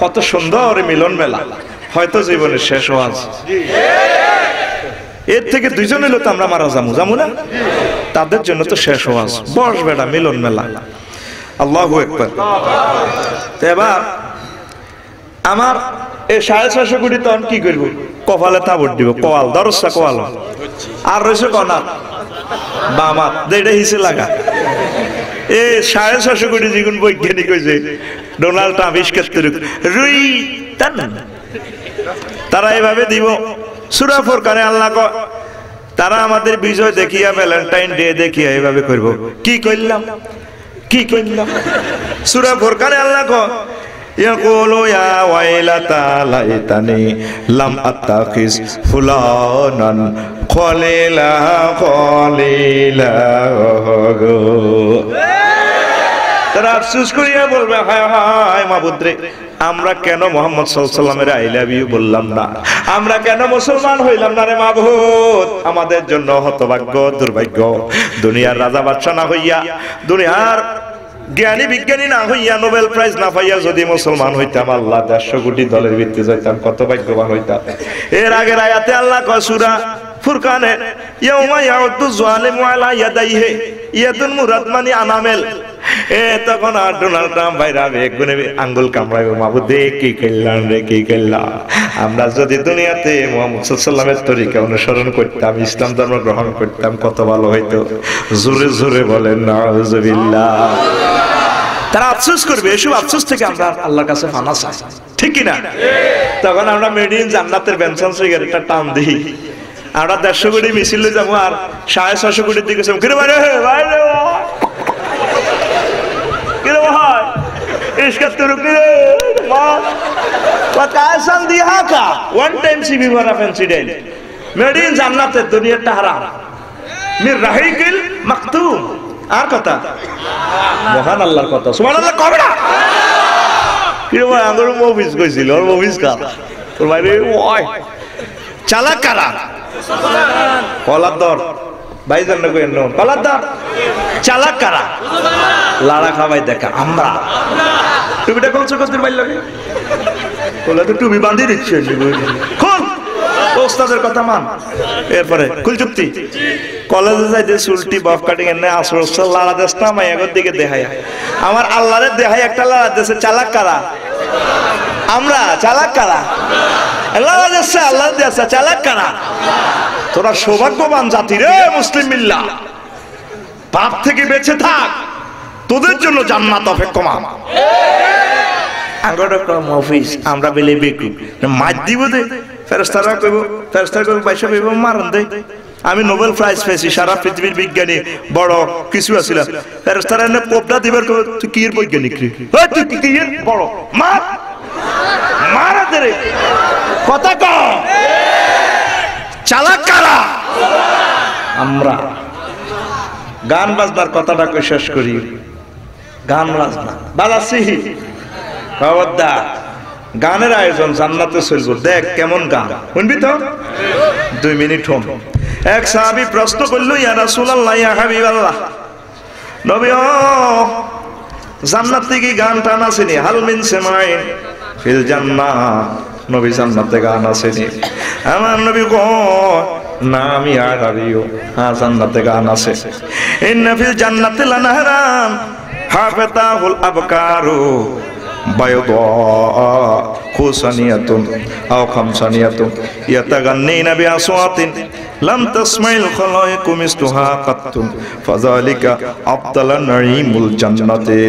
Speaker 1: কত সুন্দর মিলন মেলা, হয়তো জীবনের শেষ ওয়াজ। এর থেকে দুইজন হইলো তো আমরা মারা যাবো না? তাদের জন্য তো শেষ ওয়াজ, বস বেটা মিলন মেলা। আল্লাহু আকবার। এবার আমার এই 650 কোটি তখন কি করব? কপালে তাবড় দিব, কোয়াল দরসা কোয়াল আর রয়েছে কনা বামা দেড়ে হিসে লাগা। এই 650 কোটি যেগুন বৈজ্ঞানিক হয়েছে ডোনাল্ড ট্রাম্প আবিষ্কার করে রুই তারা এইভাবে দিব। সূরা ফুরকানে আল্লাহ তারা আমাদের বিজয় দেখিয়া ভ্যালেন্টাইন ডে দেখিয়া এইভাবে করব। কি করলাম কি করলাম? সূরা ফুরকানে আল্লাহ ইয়াকুলু ইয়া ওয়াইলাতা লাইতানি লাম আত্তাখিজ ফুলানান খলিলা খলিলা। তারা আফসোস করিয়া বলবে হায় হায় মাবুদ রে, আমরা কেন মুহাম্মদ সাল্লাল্লাহু আলাইহি ওয়াসাল্লামের আই লাভ ইউ বললাম না, আমরা কেন মুসলমান হইলাম না রে মাবুদ। আমাদের জন্য হতভাগ্য দুর্ভাগ্য, দুনিয়ার রাজা বাদশা না হইয়া, দুনিয়ার জ্ঞানী বিজ্ঞানী না হইয়া, নোবেল প্রাইজ না পাইয়া যদি মুসলমান হইতাম, আল্লাহ 150 কোটি দলের ভিত্তি যাইতাম, কত ভাগ্যবান হইতাম। এর আগের আয়াতে আল্লাহ কয় সূরা ফুরকানে ইয়াউমা ইয়াউদু যালিমু আলা ইয়াদাইহি ইয়াদুন মুরাদ মানে আনামেল। তখন আর ডোনাল্ড ট্রাম্প ভাইরা একগুনে আঙ্গুল কামড়াইব, মাবুদ কি করলাম রে কি করলাম। আমরা যদি দুনিয়াতে মুহাম্মদ সাল্লাল্লাহু আলাইহি ওয়াসাল্লামের তরিকা অনুসরণ করতাম, ইসলাম ধর্ম গ্রহণ করতাম, কত ভালো হইতো। জোরে জোরে বলেন নাউযুবিল্লাহ। তারা আফসোস করবে, এসব আফসোস থেকে আমরা আল্লাহর কাছে ফানা চাই, ঠিক কি না? তখন আমরা মেড ইন জান্নাতের বেনসন সিগারেটটা টান দিই, আমরা 150 কোটি মিছিলে যাবো আর 650 কোটির দিকে इसका तुरुकी मां पकासन दिया का वन टाइम सी भी बड़ा इंसिडेंट मेड इन জান্নাত দুনিয়াটা হারাম মির রাহিকিল মাকতুম। আর কথা মহান আল্লাহর কথা, সুবহানাল্লাহ কবে না? কি রে আঙ্গুর মুভিস কইছিল, ওর মুভিস কা তোর ভাই রে ওই চালাক কারা কলাদর ভাইজান না কইন কলাদর চালাক কারা লাড়া খাওয়াই দেখা আমরা। টুপিটা কোন চোখের বাইর লাগে বলে তো টুপি বাঁধি দিচ্ছে খুল ওস্তাদের কথা মান। এরপরে কুল চুক্তি কলেজে যাইতে চুলটি বাফ কাটিং এনে আসর লাড়া দেশটা মাইয়াগর দিকে দেখাই, আমার আল্লাহরে দেখাই একটা লাড়া দেশে। চালাক কারা আমরা, চালাক কারা লাড়া দেশে আল্লাহ দেশে, চালাক কারা? তোরা সৌভাগ্যবান জাতি রে মুসলিম মিল্লাহ, পাপ থেকে বেঁচে থাক, তোদের জন্য জান্নাত অপেক্ষমান। আমরা বেলে বেকু মার দিব দে ফেরেশতারা কইব, ফেরেশতারা কইব পয়সা কইব মারন দে। আমি নোবেল প্রাইজ পেয়েছি, সারা পৃথিবীর বিজ্ঞানী বড় কিছু আছিল, ফেরেশতারা এনে কোপটা দিবার কইব তুই কি এর বৈজ্ঞানিক রে, ওই তুই কি এর বড় মার মারা দে রে কথা কও। চালাক কারা আমরা। গান বাজনার কথাটা কই শেষ করি। গান বাজনা বাজাচ্ছি খবরদার, গানের আয়োজন জান্নাতে চলবো, দেখ কেমন গান শুনবি তো। 2 মিনিট হম। এক সাহাবী প্রশ্ন করল ইয়া রাসূলুল্লাহ ইয়া হাবিবাল্লাহ, নবী ও জান্নাতে কি গান টান আছে নি? হাল মিন সামাইন ফিল জান্নাহ, নবী জান্নাতে গান আছে নি? আমার নবী কয় না আমি আরাবিও, হ্যাঁ জান্নাতে গান আছে। ইন্না ফিল জান্নাতি লানাহরান হাফাতাহুল আবকারু বায়দা খুসানিয়াতুন আও খামসানিয়াতুন ইয়াতাগান্নিনা বিআসওয়াতিন লাম তাসমাইল খালাইকু মিসলুহা কাত্তুন ফাযালিকা আফদালুন নাঈমুল জান্নাতে।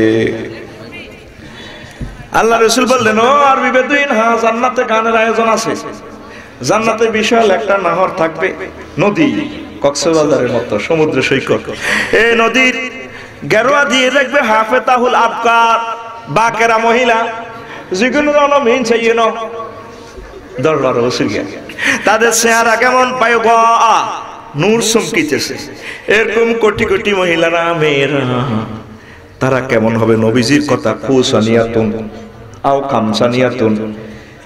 Speaker 1: আল্লাহ রাসূল বললেন ও আরবি বেদুইন, হ্যাঁ জান্নাতে গানের আয়োজন আছে। জান্নাতে বিশাল একটা নহর থাকবে, নদী, কক্সবাজারের মতো সমুদ্র সৈকত। এই নদীর গেরুয়া দিয়ে দেখবে হাফেতাহুল আবকার, বাকেরা মহিলা, যেগুলো রণমিন চাইয়েন দরবার ওসিলিয়া, তাদের চেহারা কেমন পায় গা নূর চমকিতেছে। এরকম কোটি কোটি মহিলারা মেয়েরা, তারা কেমন হবে? নবীজির কথা খুসানিয়াতুন আও খামসানিয়াতুন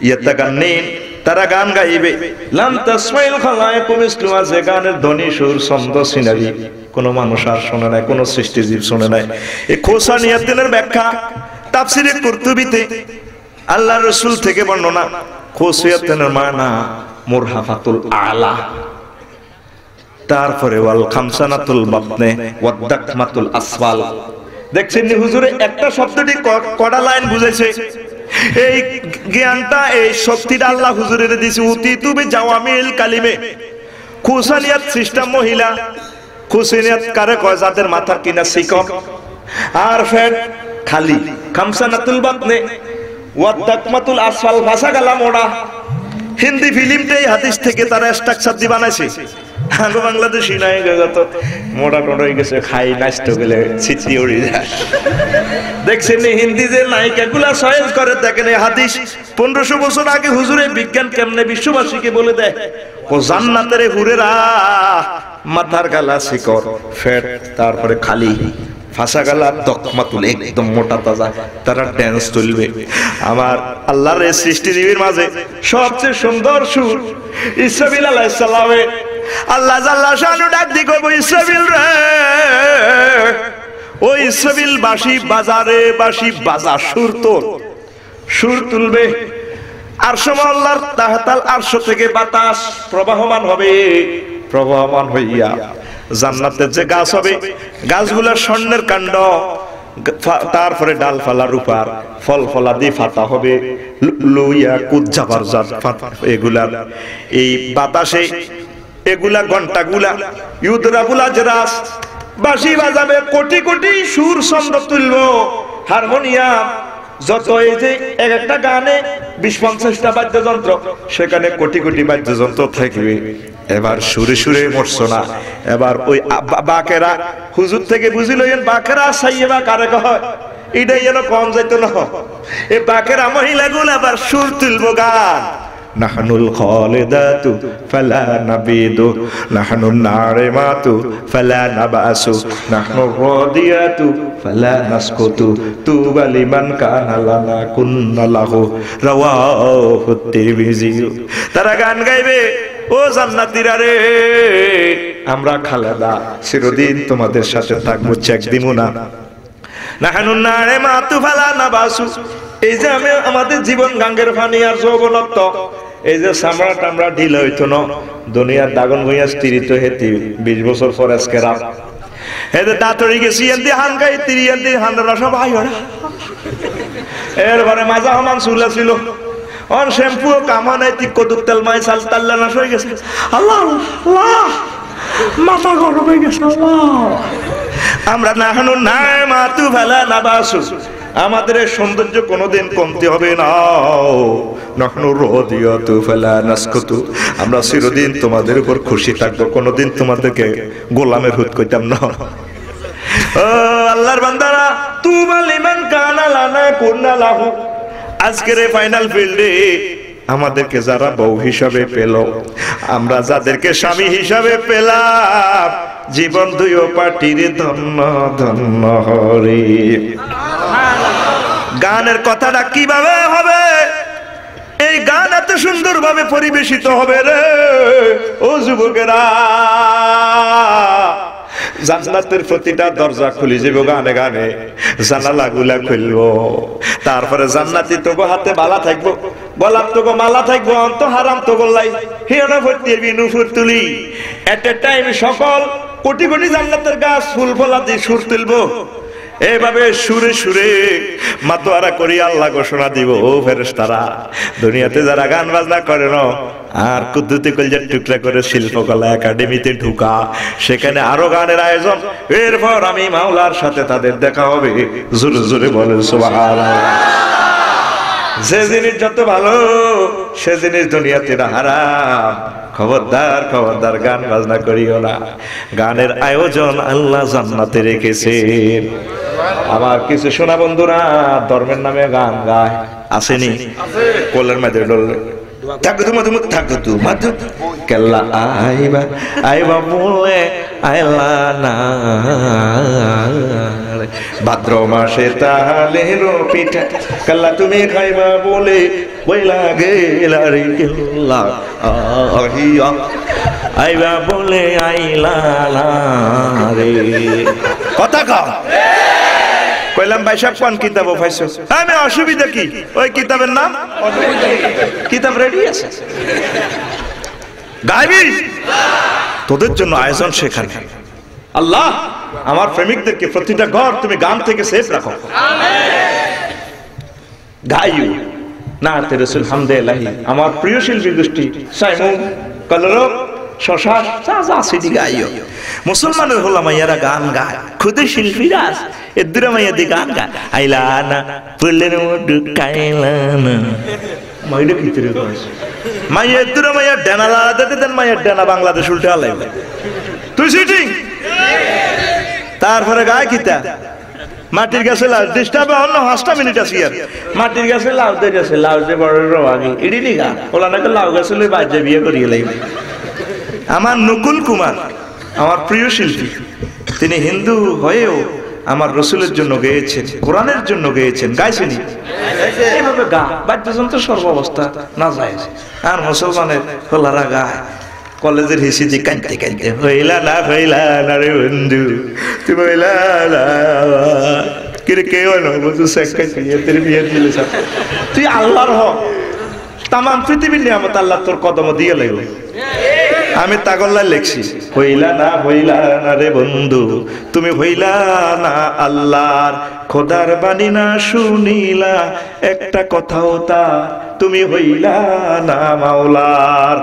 Speaker 1: ইয়াতাগান্নিন, তারা গান গাইবে। লাম তাসমাইল খালাইকু মিসলুহা, যে গানের ধ্বনি সুর ছন্দ সিনারি কোন মানুষ আর শোনে নাই, কোন সৃষ্টিজীব শোনে নাই। এই খুসানিয়াতুনের ব্যাখ্যা তাফসীরে কুরতুবীতে আল্লাহর রাসূল থেকে বর্ণনা। খুসানিয়াতুনের মানা মুরহাফাতুল আলা, তারপরে ওয়াল খামসানাতুল বাতনে ওয়াদাকমাতুল আসফাল। দেখছেন নি হুজুরে একটা শব্দটি কড়া লাইন বুঝেছে। এই জ্ঞানটা এই শক্তিটা আল্লাহ হুজুরের দিয়েছে। উতিতু বিজাওয়ামিল কালিমে। খুসানিয়াত সিস্টেম মহিলা খুসানিয়াত কারে কয় যাদের মাথার কিনা সিকম আর ফেট খালি। খামসানাতুল বাতনে ওয়াদাকমাতুল আসফাল ভাষা গেলাম ওরা হিন্দি ফিল্মটাই হাদিস থেকে তারা স্ট্রাকচার দিয়ে বানাইছে। আগে বাংলাদেশি নাই গত মোটা টোটা হয়ে গেছে, খাই নাচত গেলে ছিটি উড়ে যায়। দেখছেন হিন্দি যে নায়িকাগুলা সয়েজ করে দেখেন হাদিস 1500 বছর আগে হুজুরে বিজ্ঞান কেমনে বিশ্ববাসীকে বলে দেয় ও জান্নাতের হুরেরা মাথার গালা শিকর ফ্যাট তারপরে খালি ফাঁসা গালা দকমাতুল একদম মোটা তাজা তারা ড্যান্স তুলবে। আমার আল্লাহর এই সৃষ্টিজীবীর মাঝে সবচেয়ে সুন্দর সুর ইসরাফিল আলাইহিস সালামে আল্লাহ জাল্লা শানু ডাক দি কইবো ইসরাফিল রে ও ইসরাফিল বাঁশি বাজারে বাঁশি বাজা সুর তুলবে। আরশ আল্লাহর তাহতাল আরশ থেকে বাতাস প্রবাহমান হবে, প্রবাহমান হইয়া জান্নাতের যে গাছ হবে গাছগুলোর স্বর্ণের কাণ্ড তারপরে ডালপালা রূপার ফল ফলাদি ফাতা হবে লুইয়া কুজ্জাবার জাত এগুলা এই বাতাসে এগুলা ঘন্টাগুলা ইউদরাবুল আজরাস বাঁশি বাজাবে কোটি কোটি সুর ছন্দ তুলবো হারমোনিয়াম যত এই যে এক একটা গানে 20-50টা বাদ্যযন্ত্র সেখানে কোটি কোটি বাদ্যযন্ত্র থাকবে। এবার সুরে সুরে মরছো না। এবার ওই বাকেরা হুজুর থেকে বুঝিলেন বাকেরা সাইয়েবা কারে কয় এটাই যেন কম যাইতো না। এই বাকেরা মহিলাগুলো আবার সুর তুলবো গান নাহনুল খালিদাতু ফালা নাবিদু নাহনুন নারিমাতু ফালা নাবাসু নাহনুর রাদিয়াতু ফালা নাসকুতু তুবা লিমান কানা লানা কুন্না লাহু রাওয়াহু তিরমিজি। তারা গান গাইবে ও জান্নাতীরা রে আমরা খালেদা চিরদিন তোমাদের সাথে থাকবো, চেক দিমু না। নাহনুন নারিমাতু ফালা নাবাসু এই যে আমি আমাদের জীবন গাঙ্গের পানি আর যৌবনত্ব এই যে সামরা টামরা ঢিল হইতো না দুনিয়ার দাগন ভুইয়া স্থিরিত হেতি 20 বছর পর আজকে রাত এদের দাঁতরি গেছি এন্দি হান গাই তিরি এন্দি হান রস ভাই ওরা এরপরে মাজা হমান চুলা ছিল অন শ্যাম্পু কামা নাই তি কদুক তেল মাই সাল তাল্লা নাশ হয়ে গেছে। আল্লাহ আল্লাহ মাথা গরম হয়ে গেছে। আমরা না হানু নাই মাতু ভালা না বাসু আমাদের সৌন্দর্য কোনোদিন কমতে হবে না। নখনু রদিয়াতু ফালা নাসকুতু আমরা চিরদিন তোমাদের উপর খুশি থাকবো, কোনোদিন তোমাদেরকে গোলামের হুত কইতাম না। ও আল্লাহর বান্দারা তুবা লিমান কানা লানা কুন্না লাহু আজকের এই ফাইনাল ফিল্ডে আমাদেরকে যারা বউ হিসাবে পেল আমরা যাদেরকে স্বামী হিসাবে পেলাম জীবন দুই পাটির ধন্য ধন্য হরি। গানের কথাটা কিভাবে হবে? এই গান এত সুন্দর ভাবে পরিবেশিত হবে রে ও যুবকেরা জান্নাতের প্রতিটা দরজা খুলে যাবে গানে গানে জানালা গুলা খুলবো। তারপরে জান্নাতি তোগো হাতে বালা থাকবো গলাপ তোগো মালা থাকবো অন্ত হারাম তো গোল্লাই হিয়না ভর্তির বিনুফুর তুলি এট এ টাইম সকল কোটি কোটি জান্নাতের গাছ ফুল ফলা দিয়ে সুর তুলবো। এইভাবে সুরে সুরে মাতোয়ারা করি আল্লাহ ঘোষণা দিব ও ফেরেশতারা দুনিয়াতে যারা গান বাজনা করে না আর কুদ্দুতি কলজার টুকরা করে শিল্পকলা একাডেমিতে ঢুকা সেখানে আরো গানের আয়োজন। এরপর আমি মাওলার সাথে তাদের দেখা হবে। জোরে জোরে বলেন সুবহানাল্লাহ। যে জিনিস যত ভালো সে জিনিস দুনিয়াতে না হারাম। খবরদার খবরদার গান বাজনা করিও না। গানের আয়োজন আল্লাহ জান্নাতে রেখেছেন। আমার কিছু শোনা বন্ধুরা ধর্মের নামে গান গায় আসেনি কোলের মাঝে ডলে থাকো তুমি তুমি থাকো তু মাধু কেল্লা আইবা আইবা বলে আইলা না ভাদ্র মাসে তাহলে পিঠা কেল্লা তুমি খাইবা বলে বইলা গেলা রে কেল্লা আহিয়া আইবা বলে আইলা না রে। কথা কও কইলাম ভাই সাহেব কোন কিতাব পাইছো? আমি অসুবিধা কি ওই কিতাবের নাম কিতাব রেডি আছে গাইবি তোদের জন্য আয়োজন সেখানে। আল্লাহ আমার প্রেমিকদেরকে প্রতিটা ঘর তুমি গান থেকে সেফ রাখো। গাইও নাতে রাসূল হামদে ইলাহি। আমার প্রিয় শিল্পী গোষ্ঠী সাইমুম কলরব শশা যা সিডি গাইও। মুসলমানের হলা মাইয়ারা গান গায়, খুদে শিল্পীরা এদুরা মাইয়া দি গান গায়। আইলানা ফুলের মধু কাইলানা মাইরে ভিতরে কইছে মাইয়া এদুরা মাইয়া ডানালা দিতে দেন, মাইয়া ডানা বাংলাদেশ উল্টে আলাইবে। তুই সিটিং তারপরে গায় কিতা মাটির গাছে লাউ ডিস্টার্বে অন্য 5টা মিনিট আছে আর মাটির গাছে লাউ দে গেছে, লাউ যে বড় রোয়াগি ইডিনি গা ওলা নাকি লাউ গাছে লই বাজে বিয়ে করিয়ে লাইবে। আমার নকুল কুমার আমার প্রিয় শিল্পী, তিনি হিন্দু হয়েও আমার রসুলের জন্য গেয়েছেন, কোরআনের জন্য গেয়েছেন। গাইছেনি এইভাবে গা বাদ্যযন্ত্র সর্বাবস্থা না যায়। আর মুসলমানের হোলারা গায় কলেজের হিসিদি কাঁদতে কাঁদতে হইলা না রে বন্ধু তুমি হইলা না কিরে কেউ না বলছো বিয়ে দিলে তুই আল্লাহর হক তাম পৃথিবীর নিয়ামত আল্লাহ তোর কদম দিয়ে লাগবে। আমি তাগল্লা লেখছি হইলা না রে বন্ধু তুমি হইলা না আল্লাহর খোদার বাণী না শুনিলা একটা কথাও তা তুমি হইলা না মাওলার।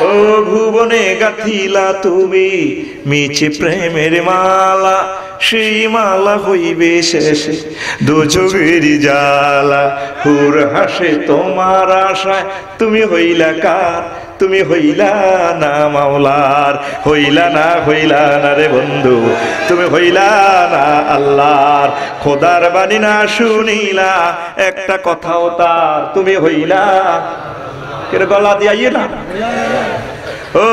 Speaker 1: ও ভুবনে গাথিলা তুমি মিছে প্রেমের মালা, সেই মালা হইবে শেষে দুযোগের জ্বালা। হুর হাসে তোমার আশায় তুমি হইলা কার, তুমি হইলা না মাওলার। হইলা না রে বন্ধু তুমি হইলা না আল্লাহর খোদার বাণী না শুনিলা একটা কথাও তার তুমি হইলা। গলা দিয়ে না ও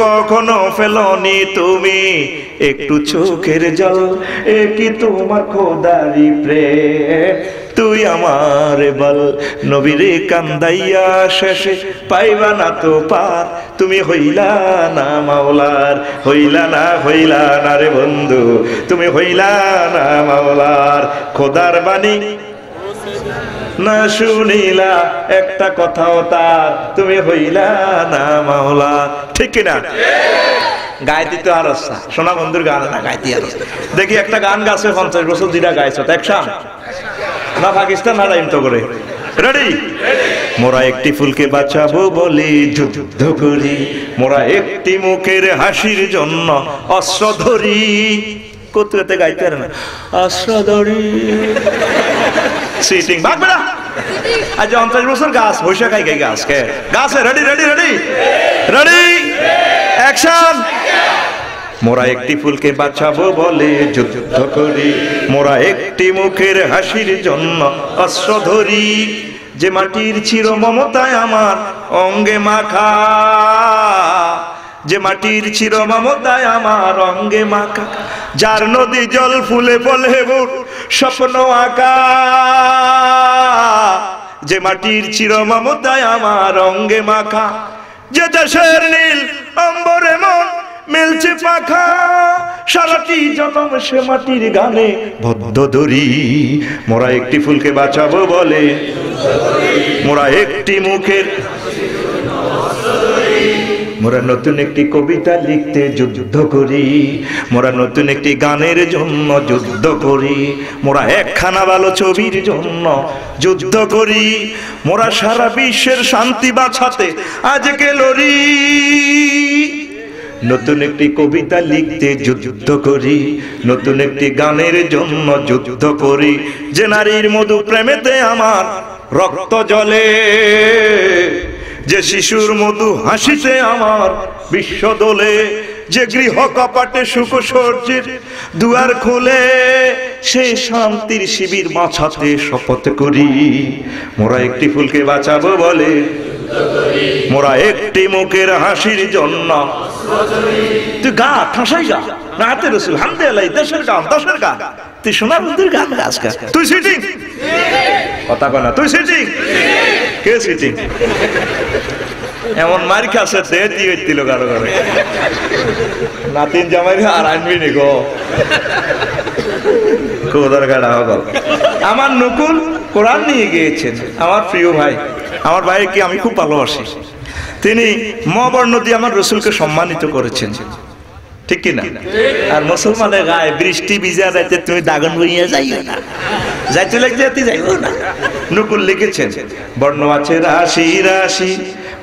Speaker 1: কখনো ফেলনি তুমি একটু চোখের জল, এ কি তোমার খোদারি প্রেম তুই আমার বল। নবীরে কান্দাইয়া শেষে পাইবা না তো পার, তুমি হইলা না মাওলার। হইলা না রে বন্ধু তুমি হইলা না মাওলার খোদার বাণী না শুনিলা একটা কথাও তার তুমি হইলা না মাওলা। ঠিক কিনা? গাইতে তো আর সোনা বন্ধুর গান না গাইতে আর দেখি একটা গান গাছে 50 বছর যেটা গাইছো একসাম না পাকিস্তান না টাইম তো করে রেডি। মোরা একটি ফুলকে বাঁচাবো বলে যুদ্ধ করি, মোরা একটি মুখের হাসির জন্য অস্ত্র ধরি। কোথাতে গাইতে আর না অস্ত্র ধরি সিটিং ভাগ বেড়া আজ 50 বছর গাছ বৈশা খাই গাই গাছ কে গাছে রেডি অ্যাকশন। মোরা একটি ফুলকে বাঁচাবো বলে যুদ্ধ করি, মোরা একটি মুখের হাসির জন্য অস্ত্র ধরি। যে মাটির চির মমতায় আমার অঙ্গে মাখা, যে মাটির চির মমতায় আমার অঙ্গে মাখা, যার নদী জল ফুলে ফলে স্বপ্ন আঁকা। যে মাটির চির মমতায় আমার অঙ্গে মাখা, যে দেশের নীল অম্বরে মন মেলছে পাখা। সারাটি জনম সে মাটির গানে বদ্ধ ধরি, মোরা একটি ফুলকে বাঁচাবো বলে মোরা একটি মুখের। মোরা নতুন একটি কবিতা লিখতে যুদ্ধ করি, মোরা নতুন একটি গানের জন্য যুদ্ধ করি, মোরা একখানা ভালো ছবির জন্য যুদ্ধ করি, মোরা সারা বিশ্বের শান্তি বাঁচাতে আজকে লড়ি। নতুন একটি কবিতা লিখতে যুদ্ধ করি, নতুন একটি গানের জন্য যুদ্ধ করি। যে নারীর মধু প্রেমেতে আমার রক্ত জ্বলে, যে শিশুর মধু হাসিতে আমার বিশ্ব দোলে, যে গৃহ কপাটে সুখ সর্জির দুয়ার খুলে, সে শান্তির শিবির বাঁচাতে শপথ করি। মোরা একটি ফুলকে বাঁচাবো বলে মোরা একটি মুখের হাসির জন্য। তুই গা ঠাসাই গা নাতে রাসূল হামদে আলাই দেশের গান তুই সোনার মন্দির গান গাছ গা। তুই সিটিং কথা কনা তুই সিটিং কে সিটিং এমন মার খাসে দে দিয়ে দিল গাড়ো গাড়ো নাতিন জামাই আর আনবি নি গো কোদার গাড়া হবে। আমার নকুল কোরআন নিয়ে গিয়েছেন, আমার প্রিয় ভাই, আমার ভাইকে আমি খুব ভালোবাসি। তিনি ম বর্ণ দিয়ে আমার রসুলকে সম্মানিত করেছেন, ঠিক কিনা? আর মুসলমানের গায়ে বৃষ্টি ভিজা রাইতে তুমি দাগন বইয়া যাইও না, যাইতে লাগতে যাইও না। নকুল লিখেছেন বর্ণ আছে রাশি রাশি,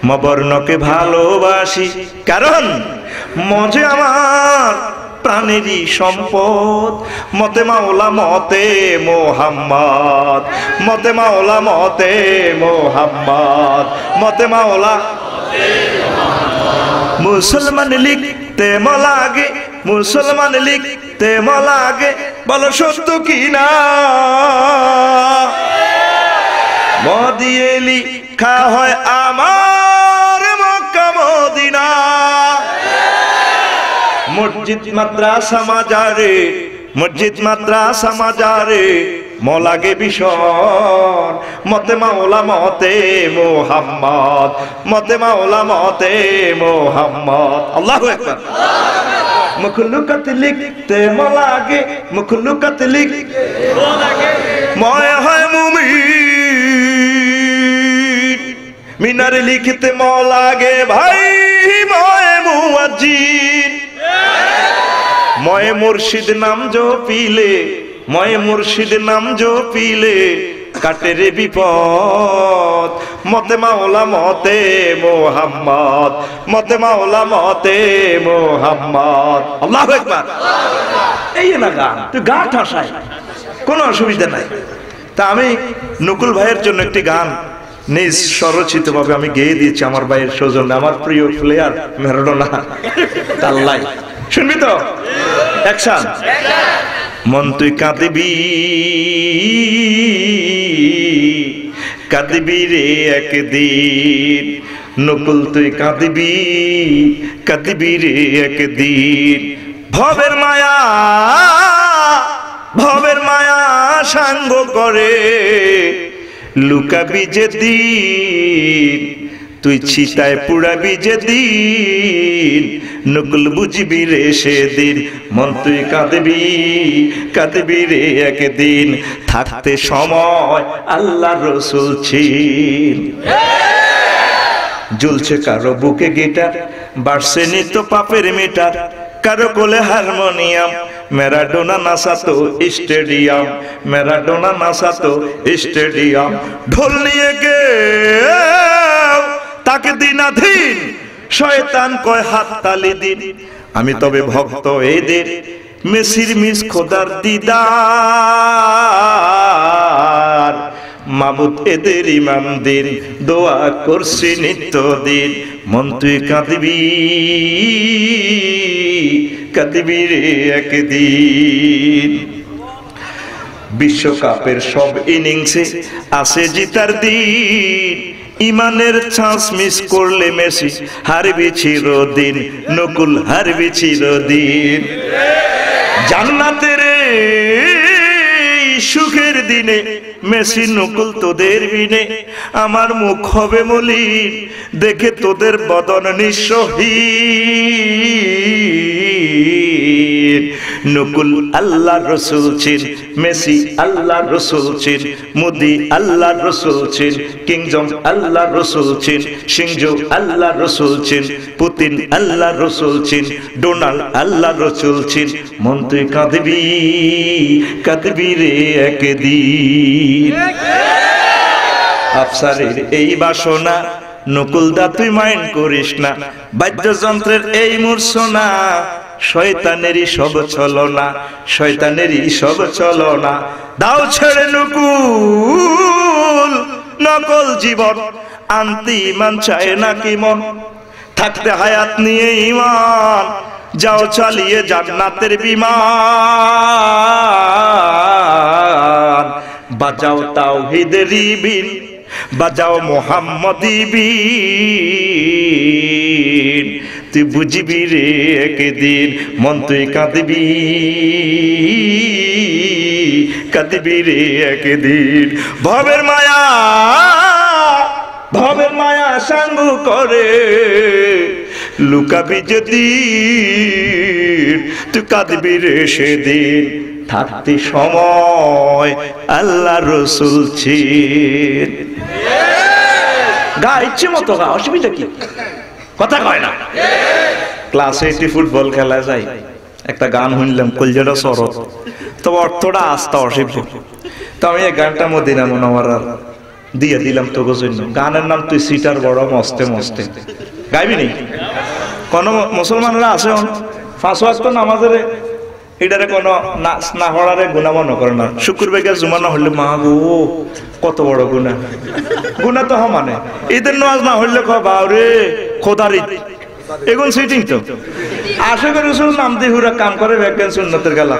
Speaker 1: ম বর্ণকে ভালোবাসি, কারণ মজে আমার প্রাণেরই সম্পদ, মতে মাওলা মতে মোহাম্মদ, মতে মাওলা মতে মোহাম্মদ, মতে মাওলা। মুসলমান লিখতে মলাগে, মুসলমান লিখতে মলাগে, বলো সত্য কি না? মদিয়ে লিখা হয় আমার মক্কা মদিনা। মসজিদ মাদ্রাসা মাজারে, মসজিদ মাদ্রাসা মাজারে মলাগে ভীষণ, মতে মাওলা মতে মোহাম্মদ, মতে মাওলা মতে মোহাম্মদ। আল্লাহু আকবার। মখলুকাত লিখতে মলাগে, মখলুকাত লিখতে মলাগে, ময় হয় মুমিন। মিনারে লিখতে মলাগে ভাই ময় মুয়াজ্জিন। ময় মুর্শিদ নাম জো পিলে, ময় মুর্শিদ নাম জো পিলে কাটে রে বিপদ, মতে মাওলা মতে মোহাম্মদ, মতে মাওলা মতে মোহাম্মদ। আল্লাহু আকবার। এই না গান, তুই গা ঠাসাই, কোনো অসুবিধা নাই। তা আমি নকুল ভাইয়ের জন্য একটি গান নিজ স্বরচিত ভাবে আমি গেয়ে দিয়েছি আমার ভাইয়ের সৌজন্যে, আমার প্রিয় প্লেয়ার ম্যারাডোনা তাল্লাই। শুনবি তো? অ্যাকশন। মন তুই কাঁদিবি, কাঁদিবি রে একদিন, নকুল তুই কাঁদিবি, কাঁদিবি রে একদিন। ভবের মায়া, ভবের মায়া সাঙ্গ করে লুকাবি যেদিন, তুই চিতায় পুড়াবি যেদিন, নকুল বুঝবি রে সেদিন। মন তুই কাঁদবি, কাঁদবি রে একদিন, থাকতে সময় আল্লাহ রসুল ছিল। ঝুলছে কারো বুকে গিটার, বাড়ছে নিত্য পাপের মিটার, কারো কোলে হারমোনিয়াম, ম্যারাডোনা নাচাতো স্টেডিয়াম, ম্যারাডোনা নাচাতো স্টেডিয়াম। ঢোল নিয়ে গে তাকে দিনাধীন, শয়তান কয় হাত তালি দিন। আমি তবে ভক্ত এদের, মেসির মিস খোদার দিদার, মাবুদ এদের ইমাম দিন, দোয়া করছি নিত্য দিন। মন তুই কাঁদবি, কাঁদবি রে একদিন। বিশ্বকাপের সব ইনিংসে আসে জিতার দিন, ইমানের চান্স মিস করলে মেসি হারবি চিরদিন, নকুল হারবি চিরদিন। জান্নাতের সুখের দিনে মেসি নকুল তোদের বিনে, আমার মুখ হবে মলিন দেখে তোদের বদন নিঃসহীন। নকুল আল্লাহ রসুল চিন, মেসি আল্লাহ রসুল চিন, মোদি আল্লাহ রসুল চিন, কিংজম আল্লাহ রসুল চিন, সিংজো আল্লাহ রসুল চিন, পুতিন আল্লাহ রসুল চিন, ডোনাল্ড আল্লাহ রসুল চিন। মন তুই কাঁদবি, কাঁদবি রে একদিন। আফসারের এই বাসনা নকুল দা তুই মাইন্ড করিস না, বাদ্যযন্ত্রের এই মূর্ছনা শয়তানেরই সব ছলনা, শয়তানেরই সব ছলনা। দাও ছেড়ে নকুল নকল জীবন, আনতি ইমান চায় না কি মন, থাকতে হায়াত নিয়ে ইমান, যাও চালিয়ে জান্নাতের বিমান। বাজাও তাওহীদেরই বিন, বাজাও মুহাম্মদী বিন, তুই বুঝবি রে একদিন। মন তুই কাঁদবি, কাঁদবি রে একদিন। ভবের মায়া, ভবের মায়া সাঙ্গ করে লুকাবি যেদিন, তুই কাঁদবি রে সেদিন। থাকতে সময় আল্লাহ রসুল ছিলেন। গা ইচ্ছে মতো গা, অসুবিধা কি? কথা কয় না। ক্লাস 8 ফুটবল খেলা যায়, একটা গান শুনলাম কলজাটা সরত, তবে অর্থটা আস্তা অসিদ্ধ। তো আমি এই গানটা মদিনা মুনাওয়ারার দিয়ে দিলাম তোর জন্য। গানের নাম তুই সিটার বড় মস্তে মস্তে। গাইবি নি? কোন মুসলমানরা আছে 5 ওয়াক্ত নামাজের এটারে কোন নাচ না হওয়ারে গুনাহ মনে করে না। শুক্রবার জুমা না হইলে মা গো কত বড় গুনাহ, গুনাহ তো মানে ঈদের নামাজ না হইলে ক বাউরে খোদারি এগুন সিটিং তো আশেখ রাসূল নাম দিয়ে হুরা কাম করে ব্যাকেন সুন্নতের গেলা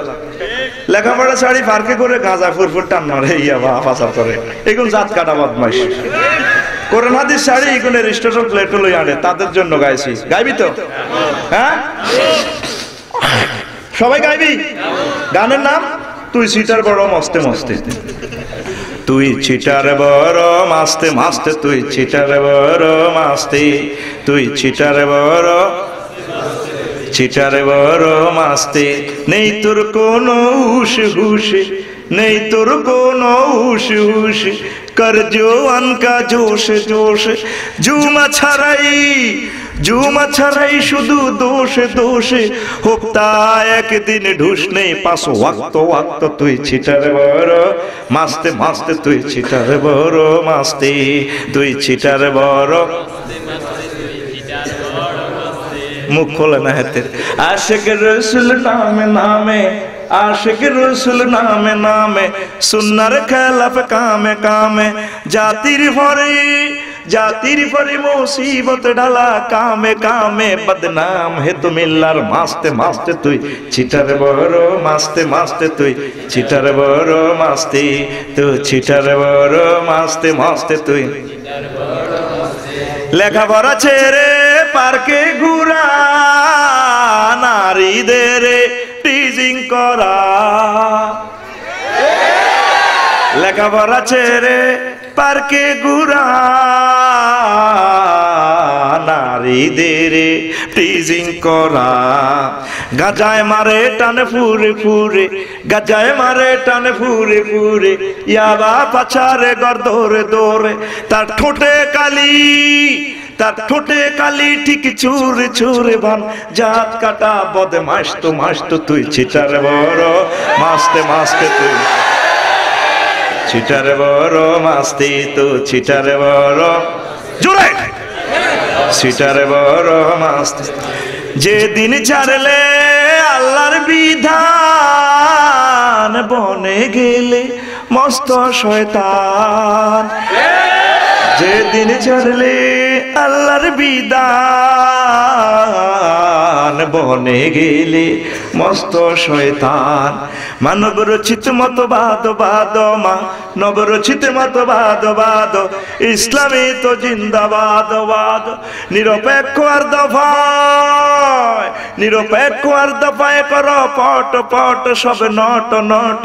Speaker 1: লেখাপড়া ছাড়ি পার্কে করে গাঁজা ফুরফুর টান মারে ইয়া বা পাচার করে এগুন জাত কাটা বদমাইশ কোরআন হাদিস ছাড়ি এগুন রেজিস্ট্রেশন প্লেট লই আনে তাদের জন্য গাইছি। গাইবি তো? হ্যাঁ সবাই গাইবি? গানের নাম তুই সিটার বড় মস্তে মস্তে। তুই চিটার বড় মাস্তে মাস্তে, তুই চিটার বড় মাস্তে, তুই চিটার বড় চিটার বড় মাস্তে। নেই তোর কোনো হুশ হুশ, নেই তোর কোনো হুশ হুশ, কর জওয়ান কা জোশ জোশ। জুমা ছাড়াই শুধু দোষে দোষে, হোকতা একদিন ঢুস নেই 5 ওয়াক্ত। তুই চিটার বড় মাস্তে মাস্তে, তুই চিটার বড় মাস্তে, তুই চিটার বড়। মুখ খোলে না হাতের। আশিক রসুল নামে নামে, আশিক রসুল নামে নামে, সুন্নার খেলাফ কামে কামে। জাতির পরে মুসিবত ডালা কামে কামে, বদনাম হে তো মিল্লার মাস্তে মাস্তে। তুই চিটার বড় মাস্তে মাস্তে, তুই চিটার বড় মাস্তে, তুই চিটার বড় মাস্তে মাস্তে। তুই লেখাপড়া ছেড়ে পার্কে ঘুরা, নারীদের টিজিং করা। লেখাপড়া ছেড়ে পার্কে ঘুরা, নারীদের টিজিং করা। গাজায় মারে টানে ফুরে ফুরে, গাজায় মারে টানে ফুরে ফুরে, ইয়াবা পাছারে গর দৌড়ে দৌড়ে। তার ঠোঁটে কালি ঠিক চুরে চুরে বান, জাত কাটা বদমাশ তো মাস তো। তুই চিটার বড় মাস্তে মাস্তে, তুই চিটার বড় মাস্তি, তো চিটার বড় জোরে চিটার বড় মাস্তি। যেদিন ছাড়লে আল্লাহর বিধান, বনে গেলে মস্ত শয়তান। যেদিন ছাড়লে আল্লাহর বিধান, বনে গেলে মস্ত শয়তান। মানব রচিত মতবাদ বাদ, মানব রচিত মতবাদ বাদ, ইসলামী তো জিন্দাবাদ বাদ। নিরপেক্ষ আর দফায়, নিরপেক্ষ আর দফায় করো পট পট, সব নট নট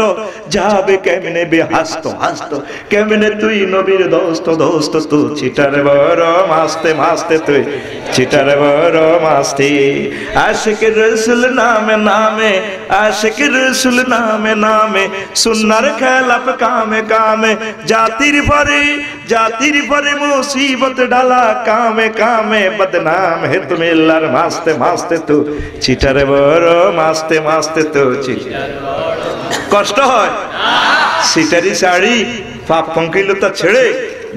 Speaker 1: যাবে কেমনে বেহাস্ত হাস্ত। কেমনে তুই নবীর দোস্ত দোস্ত, তুই চিটার বড় মাস্তে মাস্তে, তুই চিটার বড় মাস্তে। আশিক রসুল নামে নামে, আশিক রসুল নামে নামে, সুন্নার খেলাফ কামে কামে। জাতির পরে মুসিবত ডালা কামে কামে, বদনাম হে তুমি আল্লাহর মাস্তে মাস্তে। তু চিটার বড় মাস্তে মাস্তে, তো কষ্ট হয় সিটারি শাড়ি পাপ পঙ্কিলতা ছেড়ে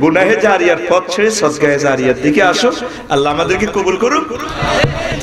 Speaker 1: গুনাহে জারিয়ার পথ ছেড়ে সদকায়ে জারিয়ার দিকে আসো। আল্লাহ আমাদেরকে কবুল করুক।